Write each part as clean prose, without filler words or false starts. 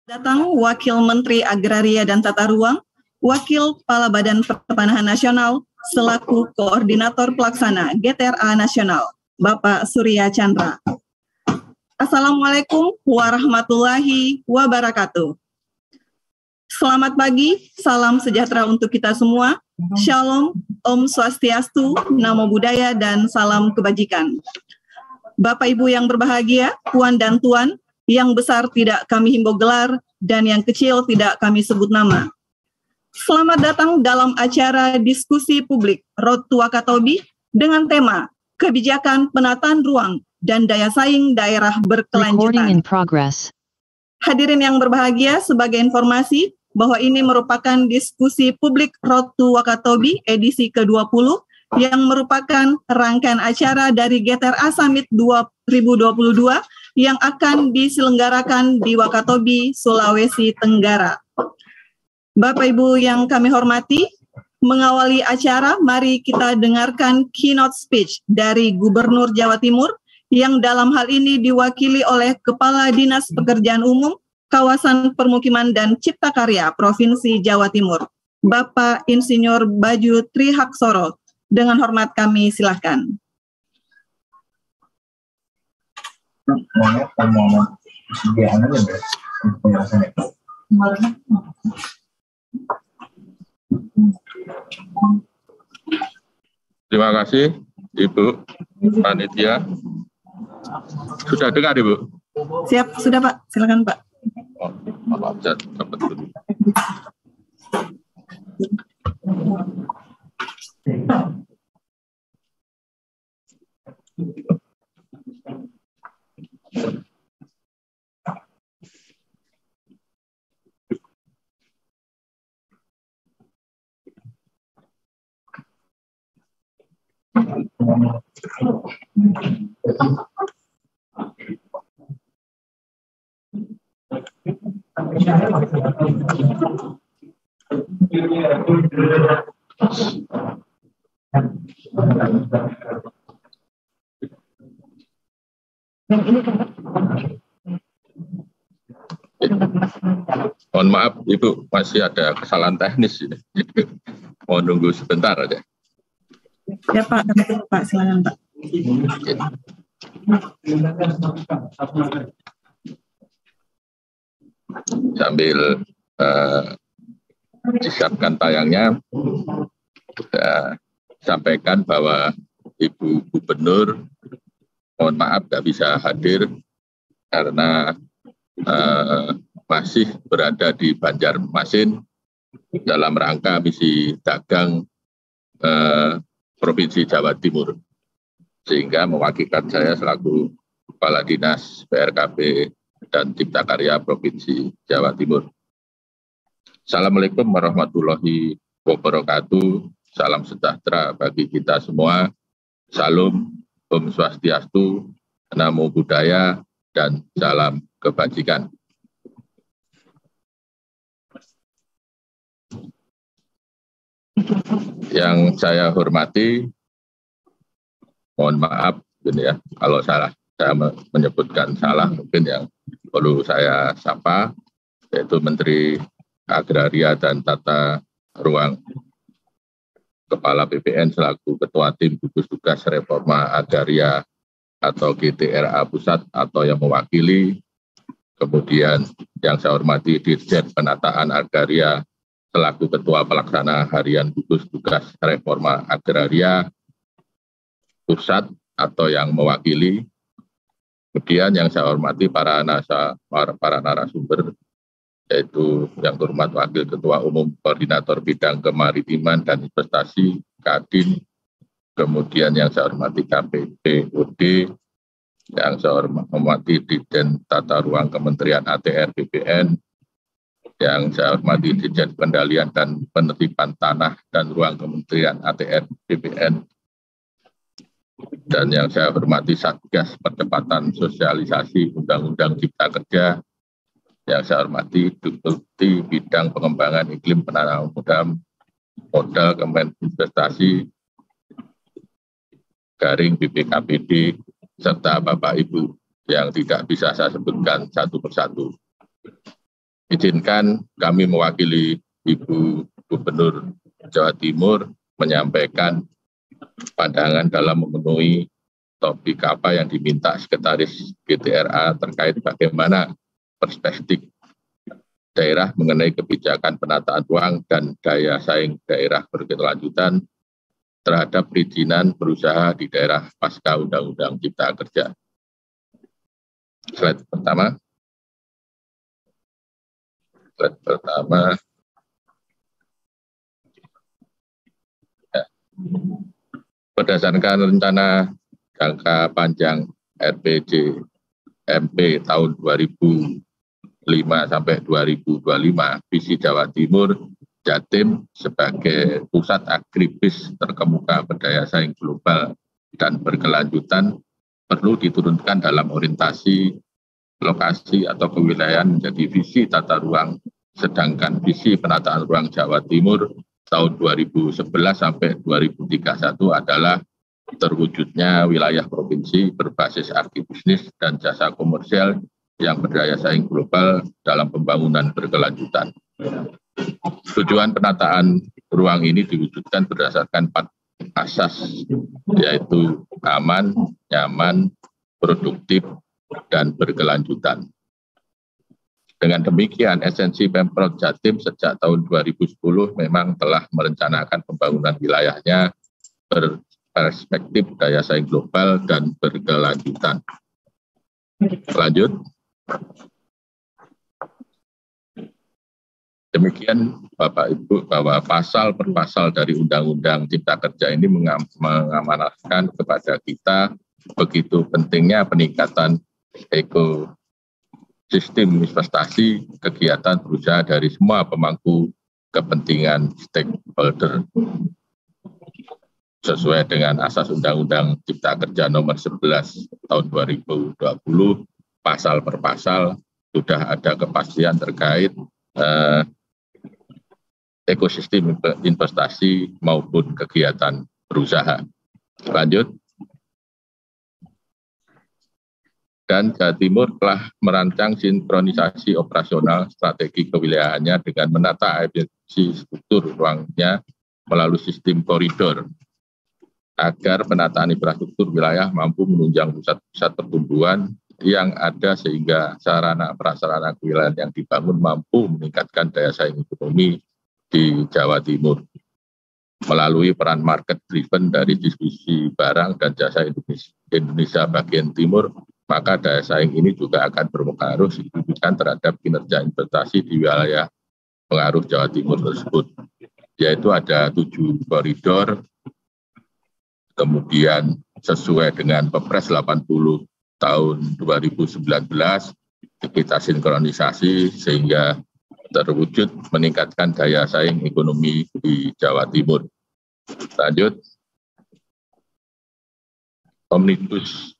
Datang Wakil Menteri Agraria dan Tata Ruang, Wakil Kepala Badan Pertanahan Nasional, selaku Koordinator Pelaksana GTRA Nasional, Bapak Surya Chandra. Assalamualaikum warahmatullahi wabarakatuh. Selamat pagi, salam sejahtera untuk kita semua. Shalom, Om Swastiastu, Namo Buddhaya, dan salam kebajikan. Bapak Ibu yang berbahagia, Puan dan Tuan, yang besar tidak kami himbau gelar, dan yang kecil tidak kami sebut nama. Selamat datang dalam acara diskusi publik Road to Wakatobi dengan tema Kebijakan Penataan Ruang dan Daya Saing Daerah Berkelanjutan. Hadirin yang berbahagia, sebagai informasi bahwa ini merupakan diskusi publik Road to Wakatobi edisi ke-20 yang merupakan rangkaian acara dari GTRA Summit 2022 yang akan diselenggarakan di Wakatobi, Sulawesi Tenggara. Bapak Ibu yang kami hormati, mengawali acara, mari kita dengarkan keynote speech dari Gubernur Jawa Timur yang dalam hal ini diwakili oleh Kepala Dinas Pekerjaan Umum, Kawasan Permukiman dan Cipta Karya Provinsi Jawa Timur, Bapak Insinyur Baju Trihaksoro. Dengan hormat kami silahkan. Terima kasih, Ibu Panitia. Sudah dengar, Ibu? Siap, sudah Pak. Silakan Pak. Oh, maaf, saya dapat dulu. Mohon maaf, Ibu, masih ada kesalahan teknis ini. Mau nunggu sebentar aja. Ya Pak, kami tunggu Pak, silakan Pak. Oke. Sambil disiapkan tayangnya, saya sampaikan bahwa Ibu Gubernur, mohon maaf nggak bisa hadir karena masih berada di Banjarmasin dalam rangka misi dagang Provinsi Jawa Timur, sehingga mewakilkan saya selaku Kepala Dinas PRKP dan Cipta Karya Provinsi Jawa Timur. Assalamualaikum warahmatullahi wabarakatuh. Salam sejahtera bagi kita semua. Salam, Om Swastiastu, Namo Buddhaya, dan salam kebajikan. Yang saya hormati, mohon maaf ini ya kalau salah, saya menyebutkan salah, mungkin yang perlu saya sapa, yaitu Menteri Agraria dan Tata Ruang, Kepala BPN selaku Ketua Tim Gugus Tugas Reforma Agraria atau GTRA Pusat atau yang mewakili, kemudian yang saya hormati Dirjen Penataan Agraria selaku Ketua Pelaksana Harian Gugus Tugas Reforma Agraria Pusat atau yang mewakili, kemudian yang saya hormati para narasumber, yaitu yang terhormat Wakil Ketua Umum Koordinator Bidang Kemaritiman dan Investasi Kadin, kemudian yang saya hormati KPPUD, yang saya hormati Dirjen Tata Ruang Kementerian ATR BPN, yang saya hormati Dirjen Kendalian dan Penertiban Tanah dan Ruang Kementerian ATR BPN, dan yang saya hormati Satgas Percepatan Sosialisasi Undang-Undang Cipta Kerja, yang saya hormati Deputi Bidang Pengembangan Iklim Penanaman Modal Kementerian Investasi Garing BPKPD, serta Bapak Ibu yang tidak bisa saya sebutkan satu persatu. Izinkan kami mewakili Ibu Gubernur Jawa Timur menyampaikan pandangan dalam memenuhi topik apa yang diminta Sekretaris GTRA terkait bagaimana perspektif daerah mengenai kebijakan penataan ruang dan daya saing daerah berkelanjutan terhadap perizinan berusaha di daerah pasca Undang-Undang Cipta Kerja. Slide pertama. Ya. Berdasarkan rencana jangka panjang RPG MP tahun 2005 sampai 2025, visi Jawa Timur Jatim sebagai pusat agribis terkemuka berdaya saing global dan berkelanjutan perlu diturunkan dalam orientasi lokasi atau kewilayahan menjadi visi tata ruang, sedangkan visi penataan ruang Jawa Timur tahun 2011 sampai 2031 adalah terwujudnya wilayah provinsi berbasis agribisnis dan jasa komersial yang berdaya saing global dalam pembangunan berkelanjutan. Tujuan penataan ruang ini diwujudkan berdasarkan 4 asas, yaitu aman, nyaman, produktif, dan berkelanjutan. Dengan demikian, esensi Pemprov Jatim sejak tahun 2010 memang telah merencanakan pembangunan wilayahnya berperspektif daya saing global dan berkelanjutan. Lanjut. Demikian Bapak Ibu, bahwa pasal per pasal dari Undang-Undang Cipta Kerja ini mengamanatkan kepada kita begitu pentingnya peningkatan ekosistem investasi kegiatan berusaha dari semua pemangku kepentingan stakeholder. Sesuai dengan asas Undang-Undang Cipta Kerja nomor 11 tahun 2020, pasal per pasal sudah ada kepastian terkait ekosistem investasi maupun kegiatan berusaha. Lanjut. Dan Jawa Timur telah merancang sinkronisasi operasional strategi kewilayahannya dengan menata efisiensi struktur ruangnya melalui sistem koridor agar penataan infrastruktur wilayah mampu menunjang pusat-pusat pertumbuhan yang ada sehingga sarana prasarana kewilayahan yang dibangun mampu meningkatkan daya saing ekonomi di Jawa Timur. Melalui peran market driven dari distribusi barang dan jasa Indonesia bagian timur, maka daya saing ini juga akan berpengaruh signifikan terhadap kinerja investasi di wilayah pengaruh Jawa Timur tersebut, yaitu ada 7 koridor, kemudian sesuai dengan Perpres 80 tahun 2019 kita sinkronisasi sehingga terwujud meningkatkan daya saing ekonomi di Jawa Timur. Lanjut. Omnibus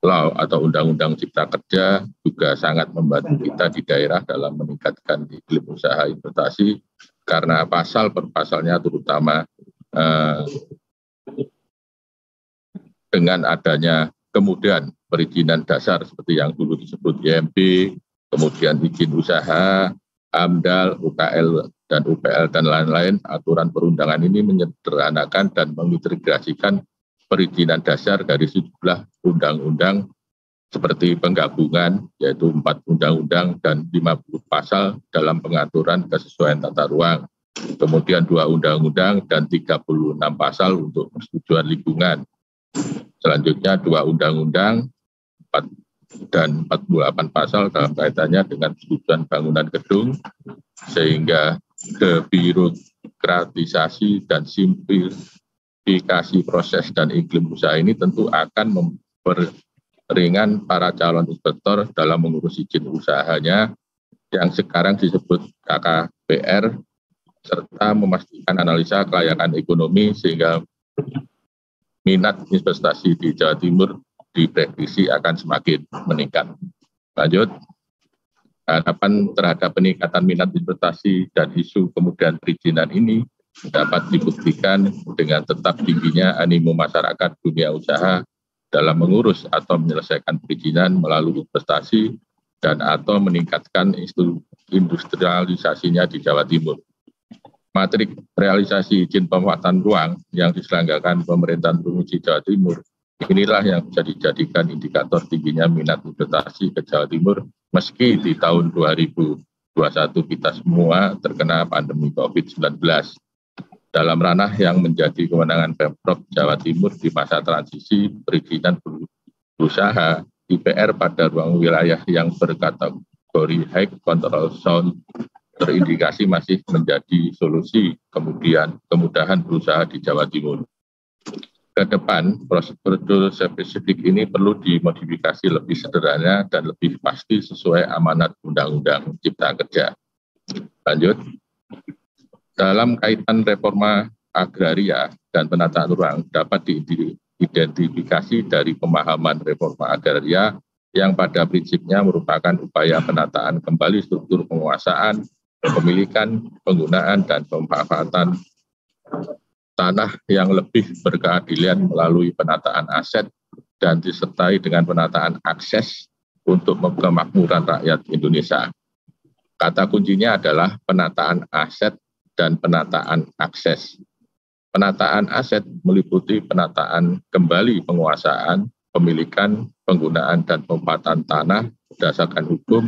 Law atau Undang-Undang Cipta Kerja juga sangat membantu kita di daerah dalam meningkatkan iklim usaha investasi karena pasal per pasalnya terutama dengan adanya kemudahan perizinan dasar seperti yang dulu disebut IMB, kemudian izin usaha, AMDAL, UKL, dan UPL, dan lain-lain, aturan perundangan ini menyederhanakan dan mengintegrasikan perizinan dasar dari sejumlah undang-undang seperti penggabungan, yaitu 4 undang-undang dan 50 pasal dalam pengaturan kesesuaian tata ruang. Kemudian 2 undang-undang dan 36 pasal untuk persetujuan lingkungan. Selanjutnya 2 undang-undang dan 48 pasal dalam kaitannya dengan persetujuan bangunan gedung, sehingga debirokratisasi dan simplifikasi proses dan iklim usaha ini tentu akan memperingan para calon inspektor dalam mengurus izin usahanya yang sekarang disebut KKPR, serta memastikan analisa kelayakan ekonomi sehingga minat investasi di Jawa Timur diprediksi akan semakin meningkat. Lanjut. Harapan terhadap peningkatan minat investasi dan isu kemudahan perizinan ini dapat dibuktikan dengan tetap tingginya animo masyarakat dunia usaha dalam mengurus atau menyelesaikan perizinan melalui investasi dan atau meningkatkan industrialisasinya di Jawa Timur. Matrik realisasi izin pemanfaatan ruang yang diselenggarakan pemerintahan provinsi Jawa Timur, inilah yang bisa dijadikan indikator tingginya minat investasi ke Jawa Timur meski di tahun 2021 kita semua terkena pandemi COVID-19. Dalam ranah yang menjadi kewenangan Pemprov Jawa Timur di masa transisi perizinan berusaha, IPR pada ruang wilayah yang berkategori high control zone terindikasi masih menjadi solusi kemudahan berusaha di Jawa Timur. Ke depan, prosedur spesifik ini perlu dimodifikasi lebih sederhana dan lebih pasti sesuai amanat Undang-Undang Cipta Kerja. Lanjut, dalam kaitan reforma agraria dan penataan ruang dapat diidentifikasi dari pemahaman reforma agraria yang pada prinsipnya merupakan upaya penataan kembali struktur penguasaan, kepemilikan, penggunaan, dan pemanfaatan tanah yang lebih berkeadilan melalui penataan aset dan disertai dengan penataan akses untuk kemakmuran rakyat Indonesia. Kata kuncinya adalah penataan aset dan penataan akses. Penataan aset meliputi penataan kembali penguasaan, pemilikan, penggunaan, dan pemanfaatan tanah berdasarkan hukum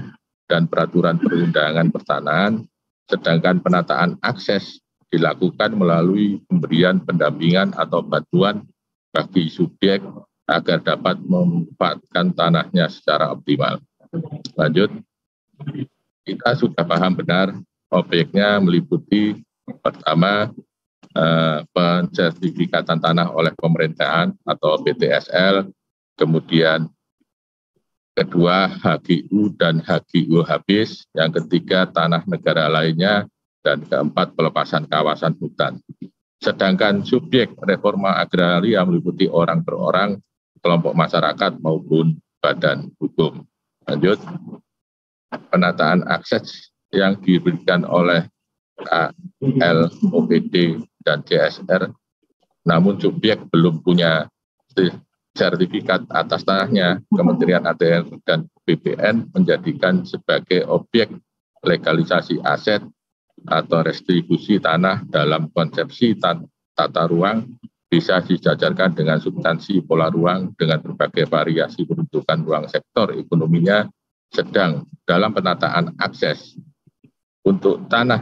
dan peraturan perundangan pertanahan, sedangkan penataan akses dilakukan melalui pemberian pendampingan atau bantuan bagi subjek agar dapat memanfaatkan tanahnya secara optimal. Lanjut, kita sudah paham benar objeknya meliputi pertama pensertifikatan tanah oleh pemerintahan atau PTSL, kemudian kedua HGU dan HGU habis, yang ketiga tanah negara lainnya, dan keempat pelepasan kawasan hutan. Sedangkan subjek reforma agraria meliputi orang per orang, kelompok masyarakat maupun badan hukum. Lanjut, penataan akses yang diberikan oleh KL, OPD, dan CSR, namun subjek belum punya sertifikat atas tanahnya, Kementerian ATR dan BPN menjadikan sebagai objek legalisasi aset atau restitusi tanah dalam konsepsi tata ruang bisa dijajarkan dengan substansi pola ruang dengan berbagai variasi peruntukan ruang sektor ekonominya sedang dalam penataan akses untuk tanah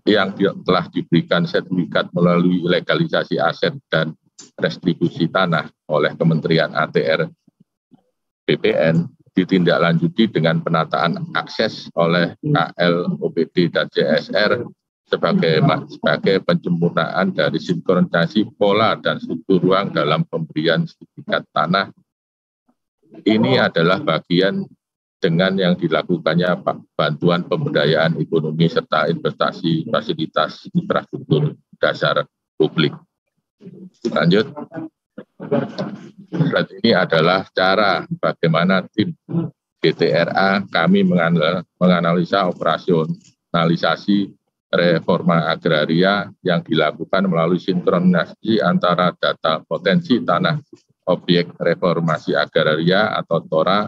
yang telah diberikan sertifikat melalui legalisasi aset dan restitusi tanah oleh Kementerian ATR BPN ditindaklanjuti dengan penataan akses oleh KL, OPD, dan CSR sebagai penyempurnaan dari sinkronisasi pola dan struktur ruang dalam pemberian sertifikat tanah. Ini adalah bagian dengan yang dilakukannya bantuan pemberdayaan ekonomi serta investasi fasilitas infrastruktur dasar publik. Lanjut, slide ini adalah cara bagaimana tim GTRA kami menganalisa operasionalisasi reforma agraria yang dilakukan melalui sinkronisasi antara data potensi tanah objek reformasi agraria atau TORA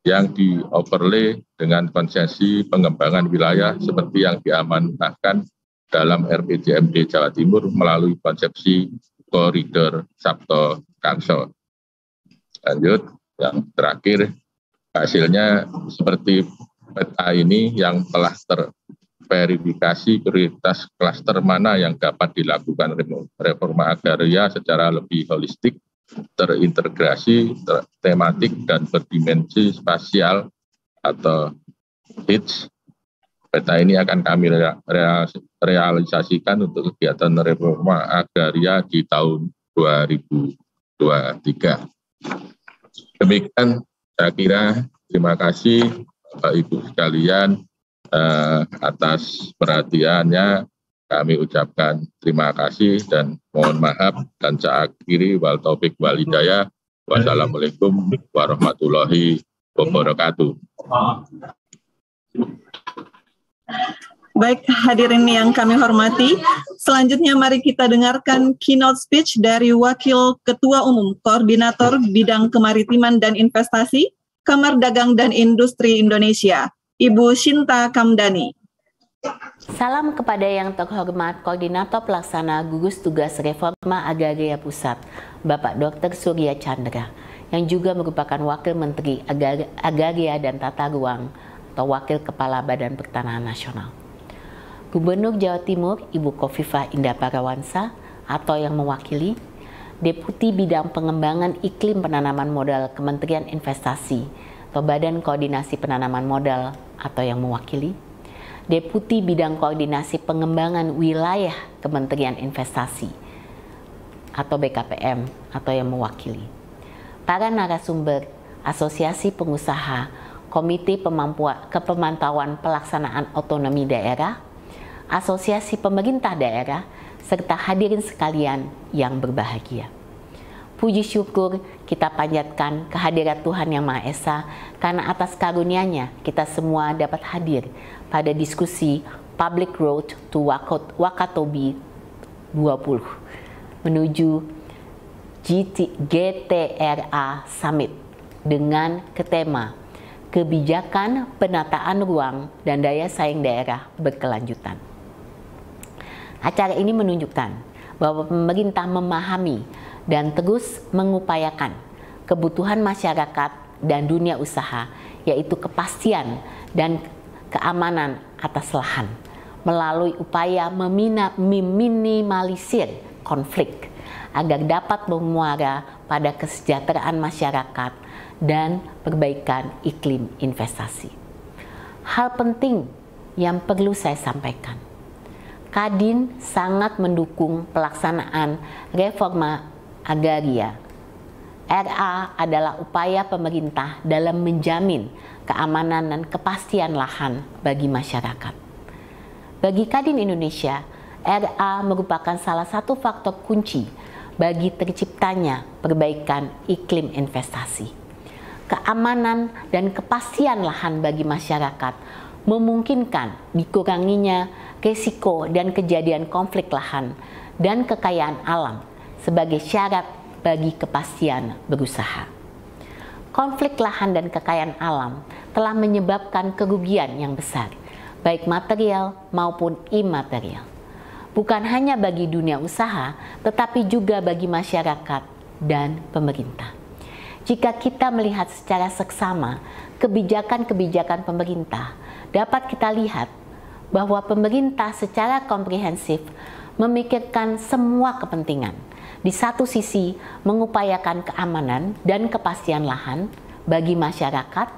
yang dioverlay dengan konsesi pengembangan wilayah seperti yang diamanahkan dalam RPJMD Jawa Timur melalui konsepsi koridor Sabto Karso. Lanjut, yang terakhir hasilnya seperti peta ini yang telah terverifikasi prioritas klaster mana yang dapat dilakukan reforma agraria secara lebih holistik, terintegrasi, tematik, dan berdimensi spasial atau HITS. Peta ini akan kami realisasikan untuk kegiatan reforma agraria di tahun 2023. Demikian saya kira, terima kasih Bapak Ibu sekalian atas perhatiannya. Kami ucapkan terima kasih dan mohon maaf, dan saya akhiri wal taufik wal hidayah. Wassalamualaikum warahmatullahi wabarakatuh. Baik, hadirin yang kami hormati, selanjutnya mari kita dengarkan keynote speech dari Wakil Ketua Umum Koordinator Bidang Kemaritiman dan Investasi, Kamar Dagang dan Industri Indonesia, Ibu Shinta Kamdani. Salam kepada yang terhormat Koordinator Pelaksana Gugus Tugas Reforma Agraria Pusat, Bapak Dr. Surya Chandra, yang juga merupakan Wakil Menteri Agraria dan Tata Ruang atau Wakil Kepala Badan Pertanahan Nasional. Gubernur Jawa Timur, Ibu Khofifah Indar Parawansa, atau yang mewakili, Deputi Bidang Pengembangan Iklim Penanaman Modal Kementerian Investasi atau Badan Koordinasi Penanaman Modal atau yang mewakili, Deputi Bidang Koordinasi Pengembangan Wilayah Kementerian Investasi atau BKPM atau yang mewakili, para narasumber, Asosiasi Pengusaha, Komite Kepemantauan Pelaksanaan Otonomi Daerah, Asosiasi Pemerintah Daerah, serta hadirin sekalian yang berbahagia. Puji syukur kita panjatkan kehadirat Tuhan Yang Maha Esa karena atas karunia-Nya kita semua dapat hadir pada diskusi Public Road to Wakatobi 20 menuju GTRA Summit dengan tema Kebijakan Penataan Ruang dan Daya Saing Daerah Berkelanjutan. Acara ini menunjukkan bahwa pemerintah memahami dan terus mengupayakan kebutuhan masyarakat dan dunia usaha, yaitu kepastian dan keamanan atas lahan, melalui upaya meminimalisir konflik agar dapat bermuara pada kesejahteraan masyarakat dan perbaikan iklim investasi. Hal penting yang perlu saya sampaikan, Kadin sangat mendukung pelaksanaan reforma agraria. RA adalah upaya pemerintah dalam menjamin keamanan dan kepastian lahan bagi masyarakat. Bagi Kadin Indonesia, RA merupakan salah satu faktor kunci bagi terciptanya perbaikan iklim investasi. Keamanan dan kepastian lahan bagi masyarakat memungkinkan dikuranginya risiko dan kejadian konflik lahan dan kekayaan alam sebagai syarat bagi kepastian berusaha. Konflik lahan dan kekayaan alam telah menyebabkan kerugian yang besar, baik material maupun imaterial. Bukan hanya bagi dunia usaha, tetapi juga bagi masyarakat dan pemerintah. Jika kita melihat secara seksama kebijakan-kebijakan pemerintah, dapat kita lihat bahwa pemerintah secara komprehensif memikirkan semua kepentingan. Di satu sisi, mengupayakan keamanan dan kepastian lahan bagi masyarakat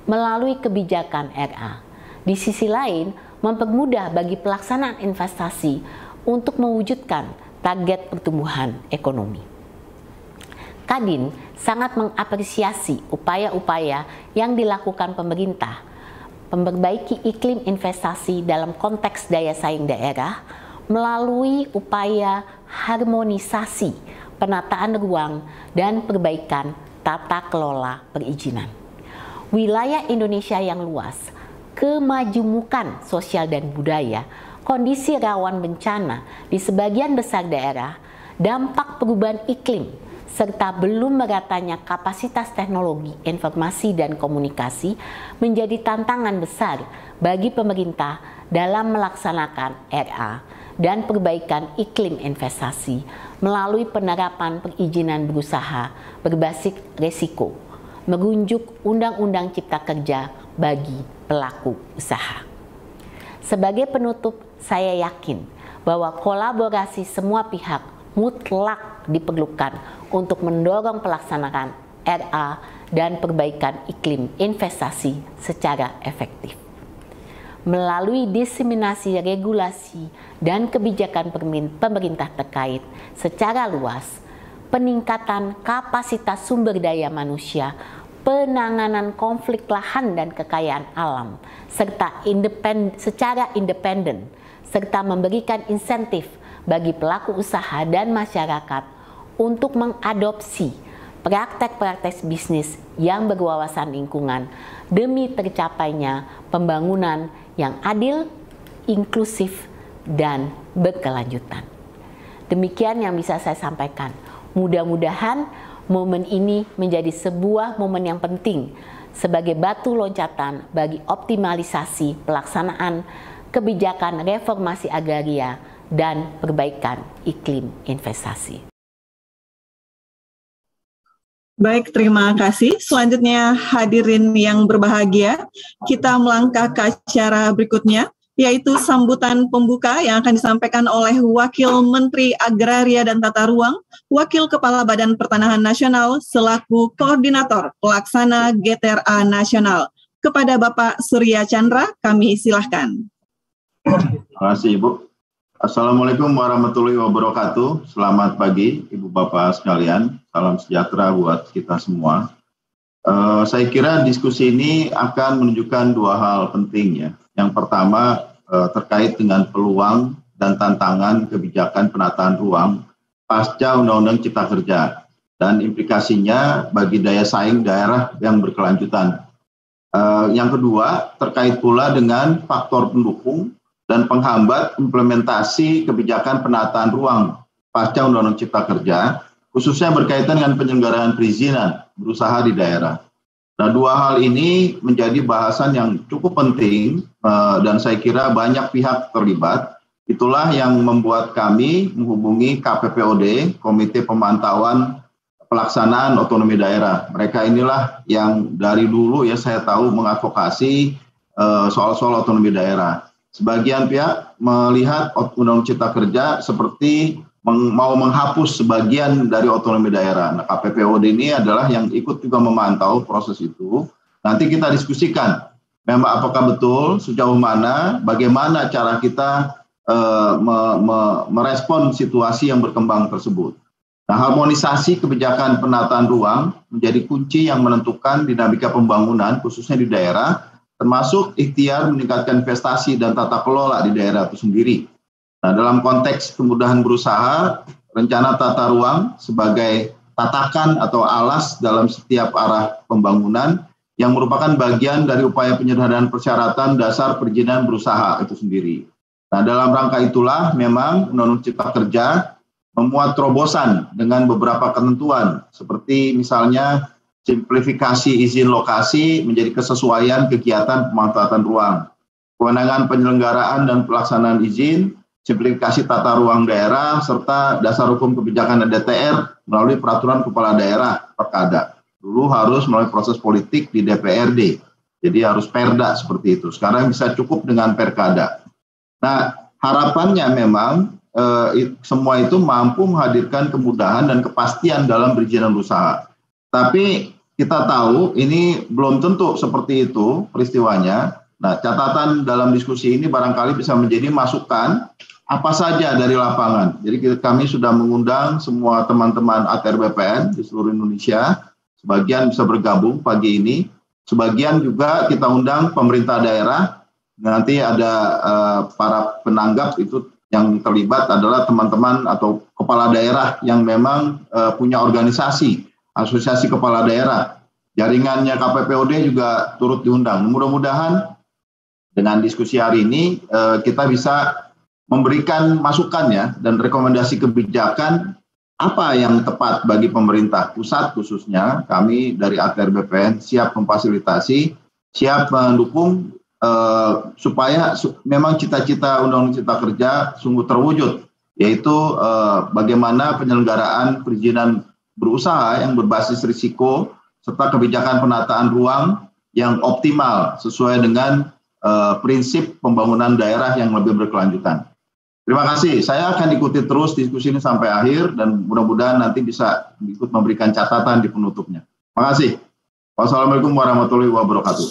melalui kebijakan RA. Di sisi lain, mempermudah bagi pelaksanaan investasi untuk mewujudkan target pertumbuhan ekonomi. Kadin sangat mengapresiasi upaya-upaya yang dilakukan pemerintah memperbaiki iklim investasi dalam konteks daya saing daerah melalui upaya harmonisasi penataan ruang dan perbaikan tata kelola perizinan. Wilayah Indonesia yang luas, kemajemukan sosial dan budaya, kondisi rawan bencana di sebagian besar daerah, dampak perubahan iklim, serta belum meratanya kapasitas teknologi, informasi, dan komunikasi menjadi tantangan besar bagi pemerintah dalam melaksanakan RA dan perbaikan iklim investasi melalui penerapan perizinan berusaha berbasis risiko, merujuk Undang-Undang Cipta Kerja bagi pelaku usaha. Sebagai penutup, saya yakin bahwa kolaborasi semua pihak mutlak diperlukan untuk mendorong pelaksanaan RA dan perbaikan iklim investasi secara efektif. Melalui diseminasi regulasi dan kebijakan pemerintah terkait secara luas, peningkatan kapasitas sumber daya manusia, penanganan konflik lahan dan kekayaan alam, serta secara independen, serta memberikan insentif bagi pelaku usaha dan masyarakat untuk mengadopsi praktek-praktek bisnis yang berwawasan lingkungan demi tercapainya pembangunan yang adil, inklusif, dan berkelanjutan. Demikian yang bisa saya sampaikan. Mudah-mudahan momen ini menjadi sebuah momen yang penting sebagai batu loncatan bagi optimalisasi pelaksanaan kebijakan reformasi agraria dan perbaikan iklim investasi. Baik, terima kasih. Selanjutnya hadirin yang berbahagia, kita melangkah ke acara berikutnya, yaitu sambutan pembuka yang akan disampaikan oleh Wakil Menteri Agraria dan Tata Ruang, Wakil Kepala Badan Pertanahan Nasional, selaku Koordinator Pelaksana GTRA Nasional. Kepada Bapak Surya Chandra, kami silahkan. Terima kasih, Ibu. Assalamualaikum warahmatullahi wabarakatuh. Selamat pagi, Ibu Bapak sekalian. Salam sejahtera buat kita semua. Saya kira diskusi ini akan menunjukkan dua hal penting ya. Yang pertama terkait dengan peluang dan tantangan kebijakan penataan ruang pasca Undang-Undang Cipta Kerja dan implikasinya bagi daya saing daerah yang berkelanjutan. Yang kedua terkait pula dengan faktor pendukung dan penghambat implementasi kebijakan penataan ruang pasca Undang-Undang Cipta Kerja, khususnya berkaitan dengan penyelenggaraan perizinan berusaha di daerah. Nah, dua hal ini menjadi bahasan yang cukup penting dan saya kira banyak pihak terlibat. Itulah yang membuat kami menghubungi KPPOD, Komite Pemantauan Pelaksanaan Otonomi Daerah. Mereka inilah yang dari dulu ya saya tahu mengadvokasi soal-soal otonomi daerah. Sebagian pihak melihat Undang-Undang Cipta Kerja seperti mau menghapus sebagian dari otonomi daerah. Nah, KPPOD ini adalah yang ikut juga memantau proses itu. Nanti kita diskusikan, memang apakah betul, sejauh mana, bagaimana cara kita merespon situasi yang berkembang tersebut. Nah, harmonisasi kebijakan penataan ruang menjadi kunci yang menentukan dinamika pembangunan, khususnya di daerah, termasuk ikhtiar meningkatkan investasi dan tata kelola di daerah itu sendiri. Nah, dalam konteks kemudahan berusaha, rencana tata ruang sebagai tatakan atau alas dalam setiap arah pembangunan yang merupakan bagian dari upaya penyederhanaan persyaratan dasar perizinan berusaha itu sendiri. Nah, dalam rangka itulah memang Undang-Undang Cipta Kerja memuat terobosan dengan beberapa ketentuan, seperti misalnya simplifikasi izin lokasi menjadi kesesuaian kegiatan pemanfaatan ruang, kewenangan penyelenggaraan dan pelaksanaan izin, simplifikasi tata ruang daerah, serta dasar hukum kebijakan DTR melalui peraturan kepala daerah Perkada. Dulu harus melalui proses politik di DPRD, jadi harus perda seperti itu. Sekarang bisa cukup dengan Perkada. Nah, harapannya memang semua itu mampu menghadirkan kemudahan dan kepastian dalam perizinan usaha. Tapi kita tahu ini belum tentu seperti itu peristiwanya. Nah, catatan dalam diskusi ini barangkali bisa menjadi masukan apa saja dari lapangan. Jadi kami sudah mengundang semua teman-teman ATR BPN di seluruh Indonesia. Sebagian bisa bergabung pagi ini. Sebagian juga kita undang pemerintah daerah. Nanti ada para penanggap itu yang terlibat adalah teman-teman atau kepala daerah yang memang punya organisasi. Asosiasi Kepala Daerah, jaringannya KPPOD juga turut diundang. Mudah-mudahan dengan diskusi hari ini kita bisa memberikan masukan ya dan rekomendasi kebijakan apa yang tepat bagi pemerintah pusat khususnya. Kami dari ATR BPN siap memfasilitasi, siap mendukung supaya memang cita-cita Undang-Undang Cipta Kerja sungguh terwujud, yaitu bagaimana penyelenggaraan perizinan berusaha yang berbasis risiko serta kebijakan penataan ruang yang optimal sesuai dengan prinsip pembangunan daerah yang lebih berkelanjutan. Terima kasih. Saya akan ikuti terus diskusi ini sampai akhir dan mudah-mudahan nanti bisa ikut memberikan catatan di penutupnya. Terima kasih. Wassalamualaikum warahmatullahi wabarakatuh.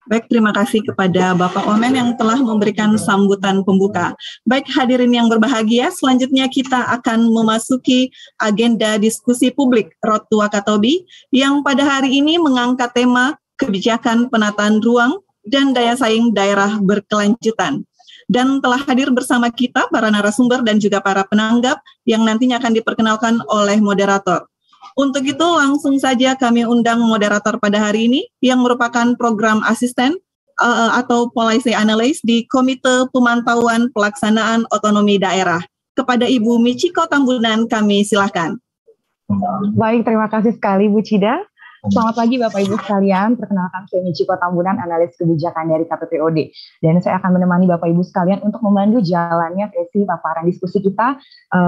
Baik, terima kasih kepada Bapak Omen yang telah memberikan sambutan pembuka. Baik, hadirin yang berbahagia, selanjutnya kita akan memasuki agenda diskusi publik Road to Wakatobi yang pada hari ini mengangkat tema kebijakan penataan ruang dan daya saing daerah berkelanjutan. Dan telah hadir bersama kita para narasumber dan juga para penanggap yang nantinya akan diperkenalkan oleh moderator. Untuk itu langsung saja kami undang moderator pada hari ini yang merupakan program asisten atau policy analyst di Komite Pemantauan Pelaksanaan Otonomi Daerah. Kepada Ibu Michiko Tambunan kami silakan. Baik, terima kasih sekali Bu Cida. Selamat pagi Bapak Ibu sekalian, perkenalkan saya Michiko Tambunan, analis kebijakan dari KPPOD. Dan saya akan menemani Bapak Ibu sekalian untuk memandu jalannya sesi paparan diskusi kita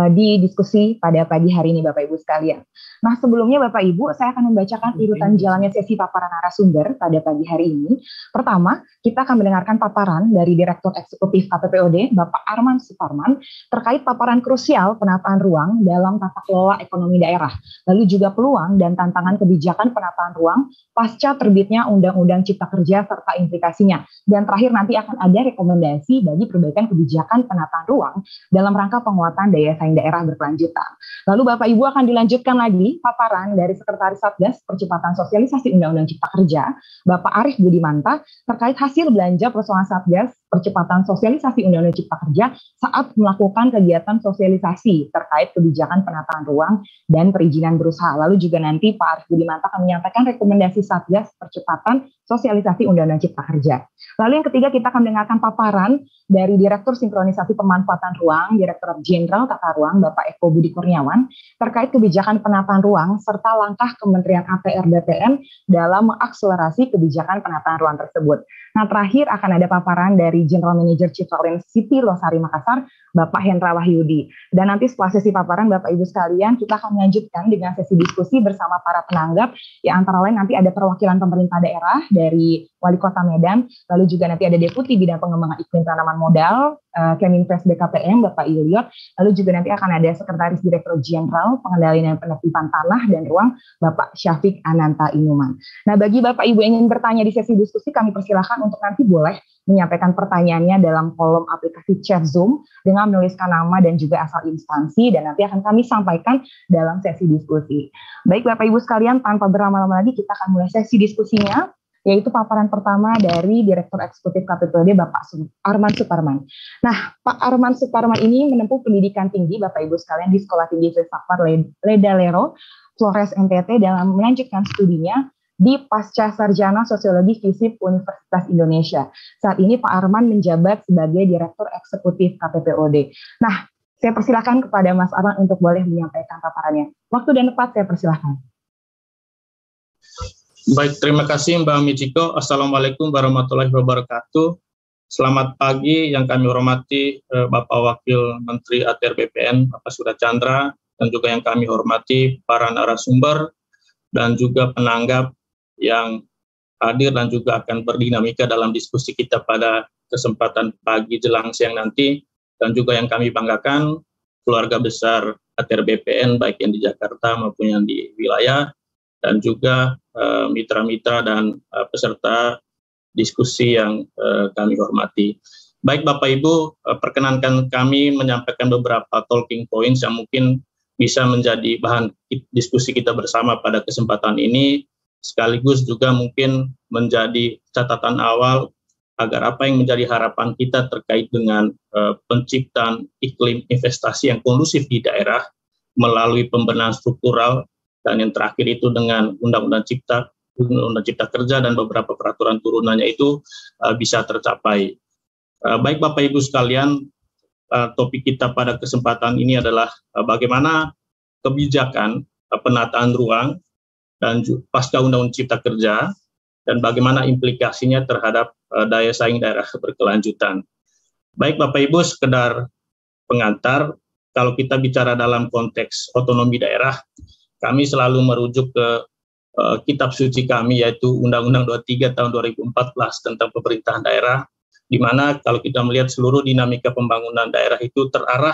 di diskusi pada pagi hari ini Bapak Ibu sekalian. Nah sebelumnya Bapak Ibu, saya akan membacakan urutan jalannya sesi paparan narasumber pada pagi hari ini. Pertama, kita akan mendengarkan paparan dari Direktur Eksekutif KPPOD, Bapak Arman Suparman, terkait paparan krusial penataan ruang dalam tata kelola ekonomi daerah, lalu juga peluang dan tantangan kebijakan penataan ruang pasca terbitnya Undang-Undang Cipta Kerja serta implikasinya. Dan terakhir nanti akan ada rekomendasi bagi perbaikan kebijakan penataan ruang dalam rangka penguatan daya saing daerah berkelanjutan. Lalu Bapak Ibu akan dilanjutkan lagi paparan dari Sekretaris Satgas Percepatan Sosialisasi Undang-Undang Cipta Kerja, Bapak Arief Budimanta, terkait hasil belanja persoalan Satgas Percepatan Sosialisasi Undang-Undang Cipta Kerja saat melakukan kegiatan sosialisasi terkait kebijakan penataan ruang dan perizinan berusaha. Lalu juga nanti Pak Arief Budimanta akan menyampaikan rekomendasi Satgas Percepatan Sosialisasi Undang-Undang Cipta Kerja. Lalu yang ketiga kita akan mendengarkan paparan dari Direktur Sinkronisasi Pemanfaatan Ruang, Direktorat Jenderal Tata Ruang, Bapak Eko Budi Kurniawan, terkait kebijakan penataan ruang serta langkah Kementerian APR BPN dalam mengakselerasi kebijakan penataan ruang tersebut. Nah terakhir akan ada paparan dari General Manager Citralin City Losari Makassar, Bapak Hendra Wahyudi. Dan nanti setelah sesi paparan Bapak Ibu sekalian, kita akan melanjutkan dengan sesi diskusi bersama para penanggap, yang antara lain nanti ada perwakilan pemerintah daerah dari Wali Kota Medan, lalu juga nanti ada Deputi Bidang Pengembangan Iklim Tanaman Modal, Keminfres BKPM, Bapak Ilyot, lalu juga nanti akan ada Sekretaris Direktur Jenderal Pengendalian dan Penertiban Tanah dan Ruang, Bapak Syafiq Ananta Inuman. Nah, bagi Bapak Ibu yang ingin bertanya di sesi diskusi, kami persilahkan untuk nanti boleh menyampaikan pertanyaannya dalam kolom aplikasi chat Zoom dengan menuliskan nama dan juga asal instansi, dan nanti akan kami sampaikan dalam sesi diskusi. Baik Bapak Ibu sekalian, tanpa berlama-lama lagi kita akan mulai sesi diskusinya, yaitu paparan pertama dari Direktur Eksekutif KPPOD Bapak Arman Suparman. Nah, Pak Arman Suparman ini menempuh pendidikan tinggi Bapak Ibu sekalian di Sekolah Tinggi Filsafat Ledalero, Flores NTT, dalam melanjutkan studinya di Pasca Sarjana Sosiologi FISIP Universitas Indonesia. Saat ini Pak Arman menjabat sebagai Direktur Eksekutif KPPOD. Nah, saya persilakan kepada Mas Arman untuk boleh menyampaikan paparannya. Waktu dan tempat saya persilakan. Baik, terima kasih Mbak Michiko. Assalamualaikum warahmatullahi wabarakatuh. Selamat pagi yang kami hormati Bapak Wakil Menteri ATR BPN, Bapak Surya Chandra, dan juga yang kami hormati para narasumber dan juga penanggap yang hadir dan juga akan berdinamika dalam diskusi kita pada kesempatan pagi jelang siang nanti, dan juga yang kami banggakan keluarga besar ATR BPN baik yang di Jakarta maupun yang di wilayah, dan juga mitra-mitra dan peserta diskusi yang kami hormati. Baik Bapak Ibu, perkenankan kami menyampaikan beberapa talking points yang mungkin bisa menjadi bahan diskusi kita bersama pada kesempatan ini, sekaligus juga mungkin menjadi catatan awal agar apa yang menjadi harapan kita terkait dengan penciptaan iklim investasi yang kondusif di daerah melalui pembenahan struktural, dan yang terakhir itu dengan Undang-Undang Cipta Kerja dan beberapa peraturan turunannya itu bisa tercapai. Baik Bapak Ibu sekalian, topik kita pada kesempatan ini adalah bagaimana kebijakan penataan ruang dan pasca Undang-Undang Cipta Kerja dan bagaimana implikasinya terhadap daya saing daerah berkelanjutan. Baik Bapak Ibu, sekedar pengantar, kalau kita bicara dalam konteks otonomi daerah, kami selalu merujuk ke kitab suci kami, yaitu Undang-Undang 23 tahun 2014 tentang pemerintahan daerah, di mana kalau kita melihat seluruh dinamika pembangunan daerah itu terarah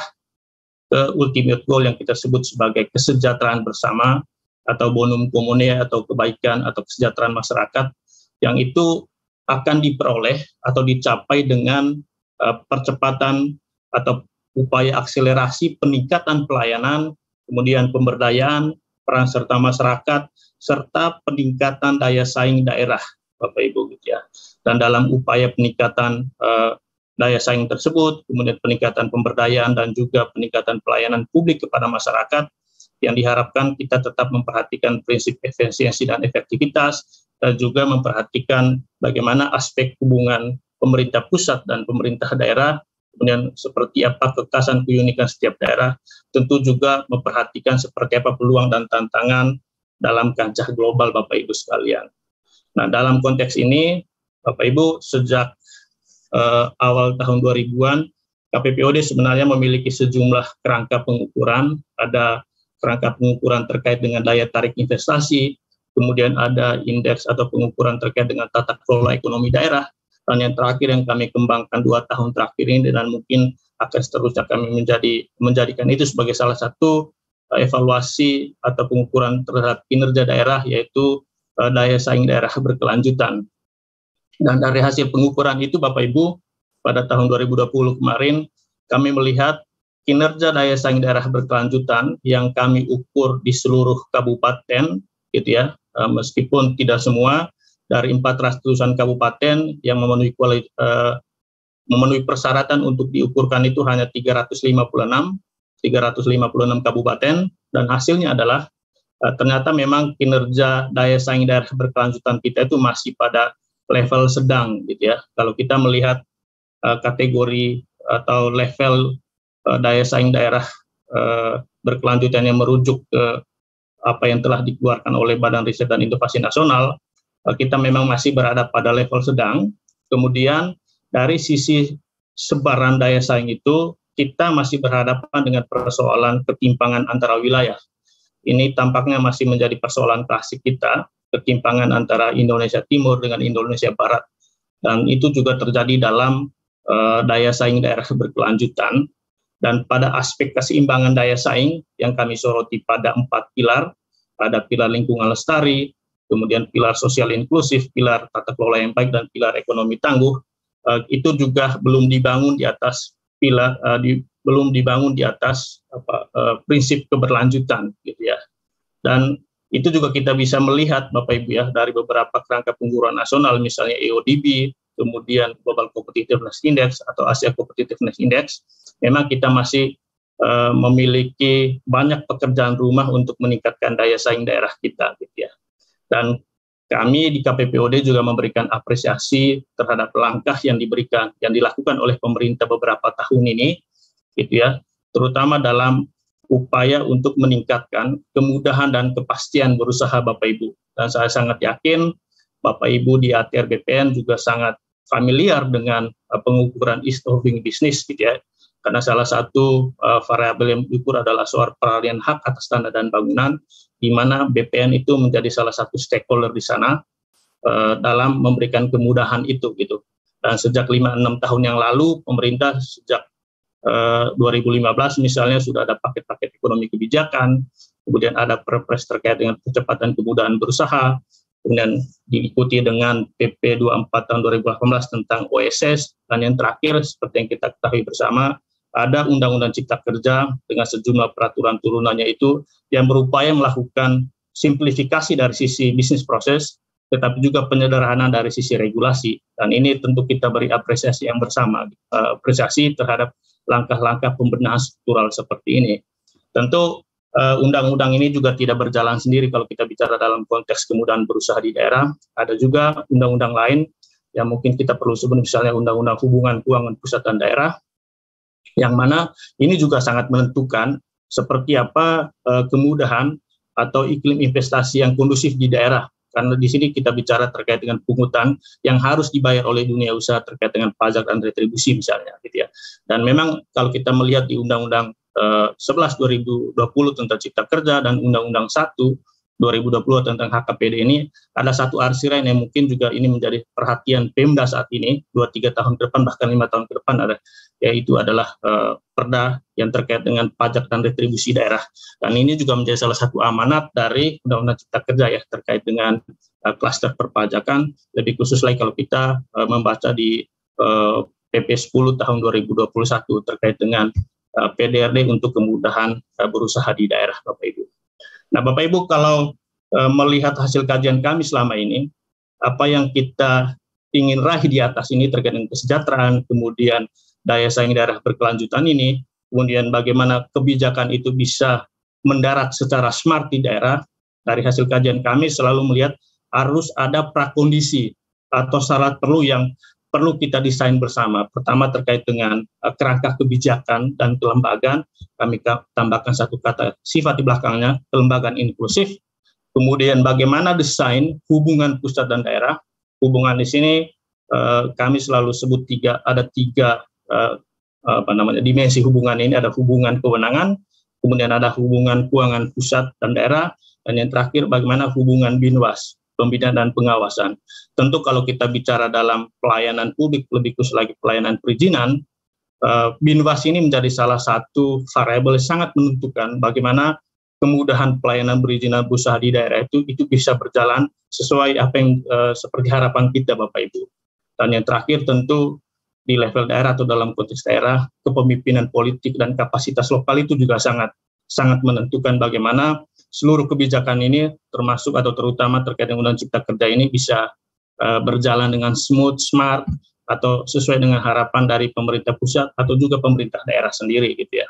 ke ultimate goal yang kita sebut sebagai kesejahteraan bersama atau bonum commune atau kebaikan atau kesejahteraan masyarakat, yang itu akan diperoleh atau dicapai dengan percepatan atau upaya akselerasi peningkatan pelayanan, kemudian pemberdayaan, peran serta masyarakat, serta peningkatan daya saing daerah, Bapak Ibu, gitu ya. Dan dalam upaya peningkatan daya saing tersebut, kemudian peningkatan pemberdayaan dan juga peningkatan pelayanan publik kepada masyarakat, yang diharapkan kita tetap memperhatikan prinsip efisiensi dan efektivitas, dan juga memperhatikan bagaimana aspek hubungan pemerintah pusat dan pemerintah daerah, kemudian seperti apa kekhasan keunikan setiap daerah, tentu juga memperhatikan seperti apa peluang dan tantangan dalam kancah global, Bapak Ibu sekalian. Nah, dalam konteks ini, Bapak Ibu, sejak awal tahun 2000-an, KPPOD sebenarnya memiliki sejumlah kerangka pengukuran. Ada kerangka pengukuran terkait dengan daya tarik investasi, kemudian ada indeks atau pengukuran terkait dengan tata kelola ekonomi daerah, dan yang terakhir yang kami kembangkan 2 tahun terakhir ini, dan mungkin akan seterusnya kami menjadikan itu sebagai salah satu evaluasi atau pengukuran terhadap kinerja daerah, yaitu daya saing daerah berkelanjutan. Dan dari hasil pengukuran itu, Bapak Ibu, pada tahun 2020 kemarin, kami melihat kinerja daya saing daerah berkelanjutan yang kami ukur di seluruh kabupaten, gitu ya, meskipun tidak semua, dari 400-an kabupaten yang memenuhi persyaratan untuk diukurkan itu hanya 356 kabupaten, dan hasilnya adalah ternyata memang kinerja daya saing daerah berkelanjutan kita itu masih pada level sedang, gitu ya. Kalau kita melihat kategori atau level daya saing daerah berkelanjutan yang merujuk ke apa yang telah dikeluarkan oleh Badan Riset dan Inovasi Nasional, kita memang masih berada pada level sedang. Kemudian dari sisi sebaran daya saing itu, kita masih berhadapan dengan persoalan ketimpangan antara wilayah. Ini tampaknya masih menjadi persoalan klasik kita, ketimpangan antara Indonesia Timur dengan Indonesia Barat. Dan itu juga terjadi dalam daya saing daerah berkelanjutan. Dan pada aspek keseimbangan daya saing yang kami soroti pada 4 pilar, ada pilar lingkungan lestari, kemudian pilar sosial inklusif, pilar tata kelola yang baik, dan pilar ekonomi tangguh, itu juga belum dibangun di atas prinsip keberlanjutan, gitu ya. Dan itu juga kita bisa melihat, Bapak Ibu ya, dari beberapa kerangka pengukuran nasional, misalnya EODB, kemudian Global Competitiveness Index atau Asia Competitiveness Index. Memang kita masih memiliki banyak pekerjaan rumah untuk meningkatkan daya saing daerah kita, gitu ya. Dan kami di KPPOD juga memberikan apresiasi terhadap langkah yang dilakukan oleh pemerintah beberapa tahun ini, gitu ya, terutama dalam upaya untuk meningkatkan kemudahan dan kepastian berusaha Bapak Ibu. Dan saya sangat yakin Bapak Ibu di ATR BPN juga sangat familiar dengan pengukuran ease of doing business, gitu ya. Karena salah satu variabel yang diukur adalah soal peralihan hak atas tanah dan bangunan, di mana BPN itu menjadi salah satu stakeholder di sana dalam memberikan kemudahan itu, gitu. Dan sejak 5-6 tahun yang lalu, pemerintah sejak 2015 misalnya sudah ada paket-paket ekonomi kebijakan, kemudian ada perpres terkait dengan percepatan kemudahan berusaha, kemudian diikuti dengan PP 24 tahun 2018 tentang OSS, dan yang terakhir seperti yang kita ketahui bersama, ada Undang-Undang Cipta Kerja dengan sejumlah peraturan turunannya itu yang berupaya melakukan simplifikasi dari sisi bisnis proses, tetapi juga penyederhanaan dari sisi regulasi. Dan ini tentu kita beri apresiasi yang bersama, apresiasi terhadap langkah-langkah pembenahan struktural seperti ini. Tentu undang-undang ini juga tidak berjalan sendiri kalau kita bicara dalam konteks kemudahan berusaha di daerah. Ada juga undang-undang lain yang mungkin kita perlu sebut, misalnya Undang-Undang Hubungan Keuangan Pusat dan Daerah, yang mana ini juga sangat menentukan seperti apa kemudahan atau iklim investasi yang kondusif di daerah. Karena di sini kita bicara terkait dengan pungutan yang harus dibayar oleh dunia usaha terkait dengan pajak dan retribusi misalnya, gitu ya. Dan memang kalau kita melihat di Undang-Undang 11 2020 tentang Cipta Kerja dan Undang-Undang 1 2020 tentang HKPD ini, ada satu arsiran yang mungkin juga ini menjadi perhatian Pemda saat ini 2-3 tahun ke depan, bahkan 5 tahun ke depan, yaitu adalah perda yang terkait dengan pajak dan retribusi daerah. Dan ini juga menjadi salah satu amanat dari Undang-Undang Cipta Kerja ya, terkait dengan klaster perpajakan, lebih khusus lagi kalau kita membaca di PP 10 tahun 2021 terkait dengan PDRD untuk kemudahan berusaha di daerah, Bapak Ibu. Nah, Bapak Ibu, kalau melihat hasil kajian kami selama ini, apa yang kita ingin raih di atas ini terkait dengan kesejahteraan, kemudian daya saing daerah berkelanjutan ini, kemudian bagaimana kebijakan itu bisa mendarat secara smart di daerah. Dari hasil kajian kami selalu melihat harus ada prakondisi atau syarat yang perlu kita desain bersama. Pertama terkait dengan kerangka kebijakan dan kelembagaan, kami tambahkan satu kata sifat di belakangnya, kelembagaan inklusif. Kemudian bagaimana desain hubungan pusat dan daerah. Hubungan di sini kami selalu sebut ada tiga dimensi hubungan ini. Ada hubungan kewenangan, kemudian ada hubungan keuangan pusat dan daerah, dan yang terakhir bagaimana hubungan binwas, pembinaan dan pengawasan. Tentu kalau kita bicara dalam pelayanan publik, lebih khusus lagi pelayanan perizinan, binwas ini menjadi salah satu variabel yang sangat menentukan bagaimana kemudahan pelayanan perizinan berusaha di daerah itu bisa berjalan sesuai apa yang seperti harapan kita Bapak Ibu. Dan yang terakhir tentu di level daerah atau dalam konteks daerah, kepemimpinan politik dan kapasitas lokal itu juga sangat menentukan bagaimana seluruh kebijakan ini termasuk atau terutama terkait dengan Undang-Undang Cipta Kerja ini bisa berjalan dengan smooth, smart, atau sesuai dengan harapan dari pemerintah pusat atau juga pemerintah daerah sendiri gitu ya.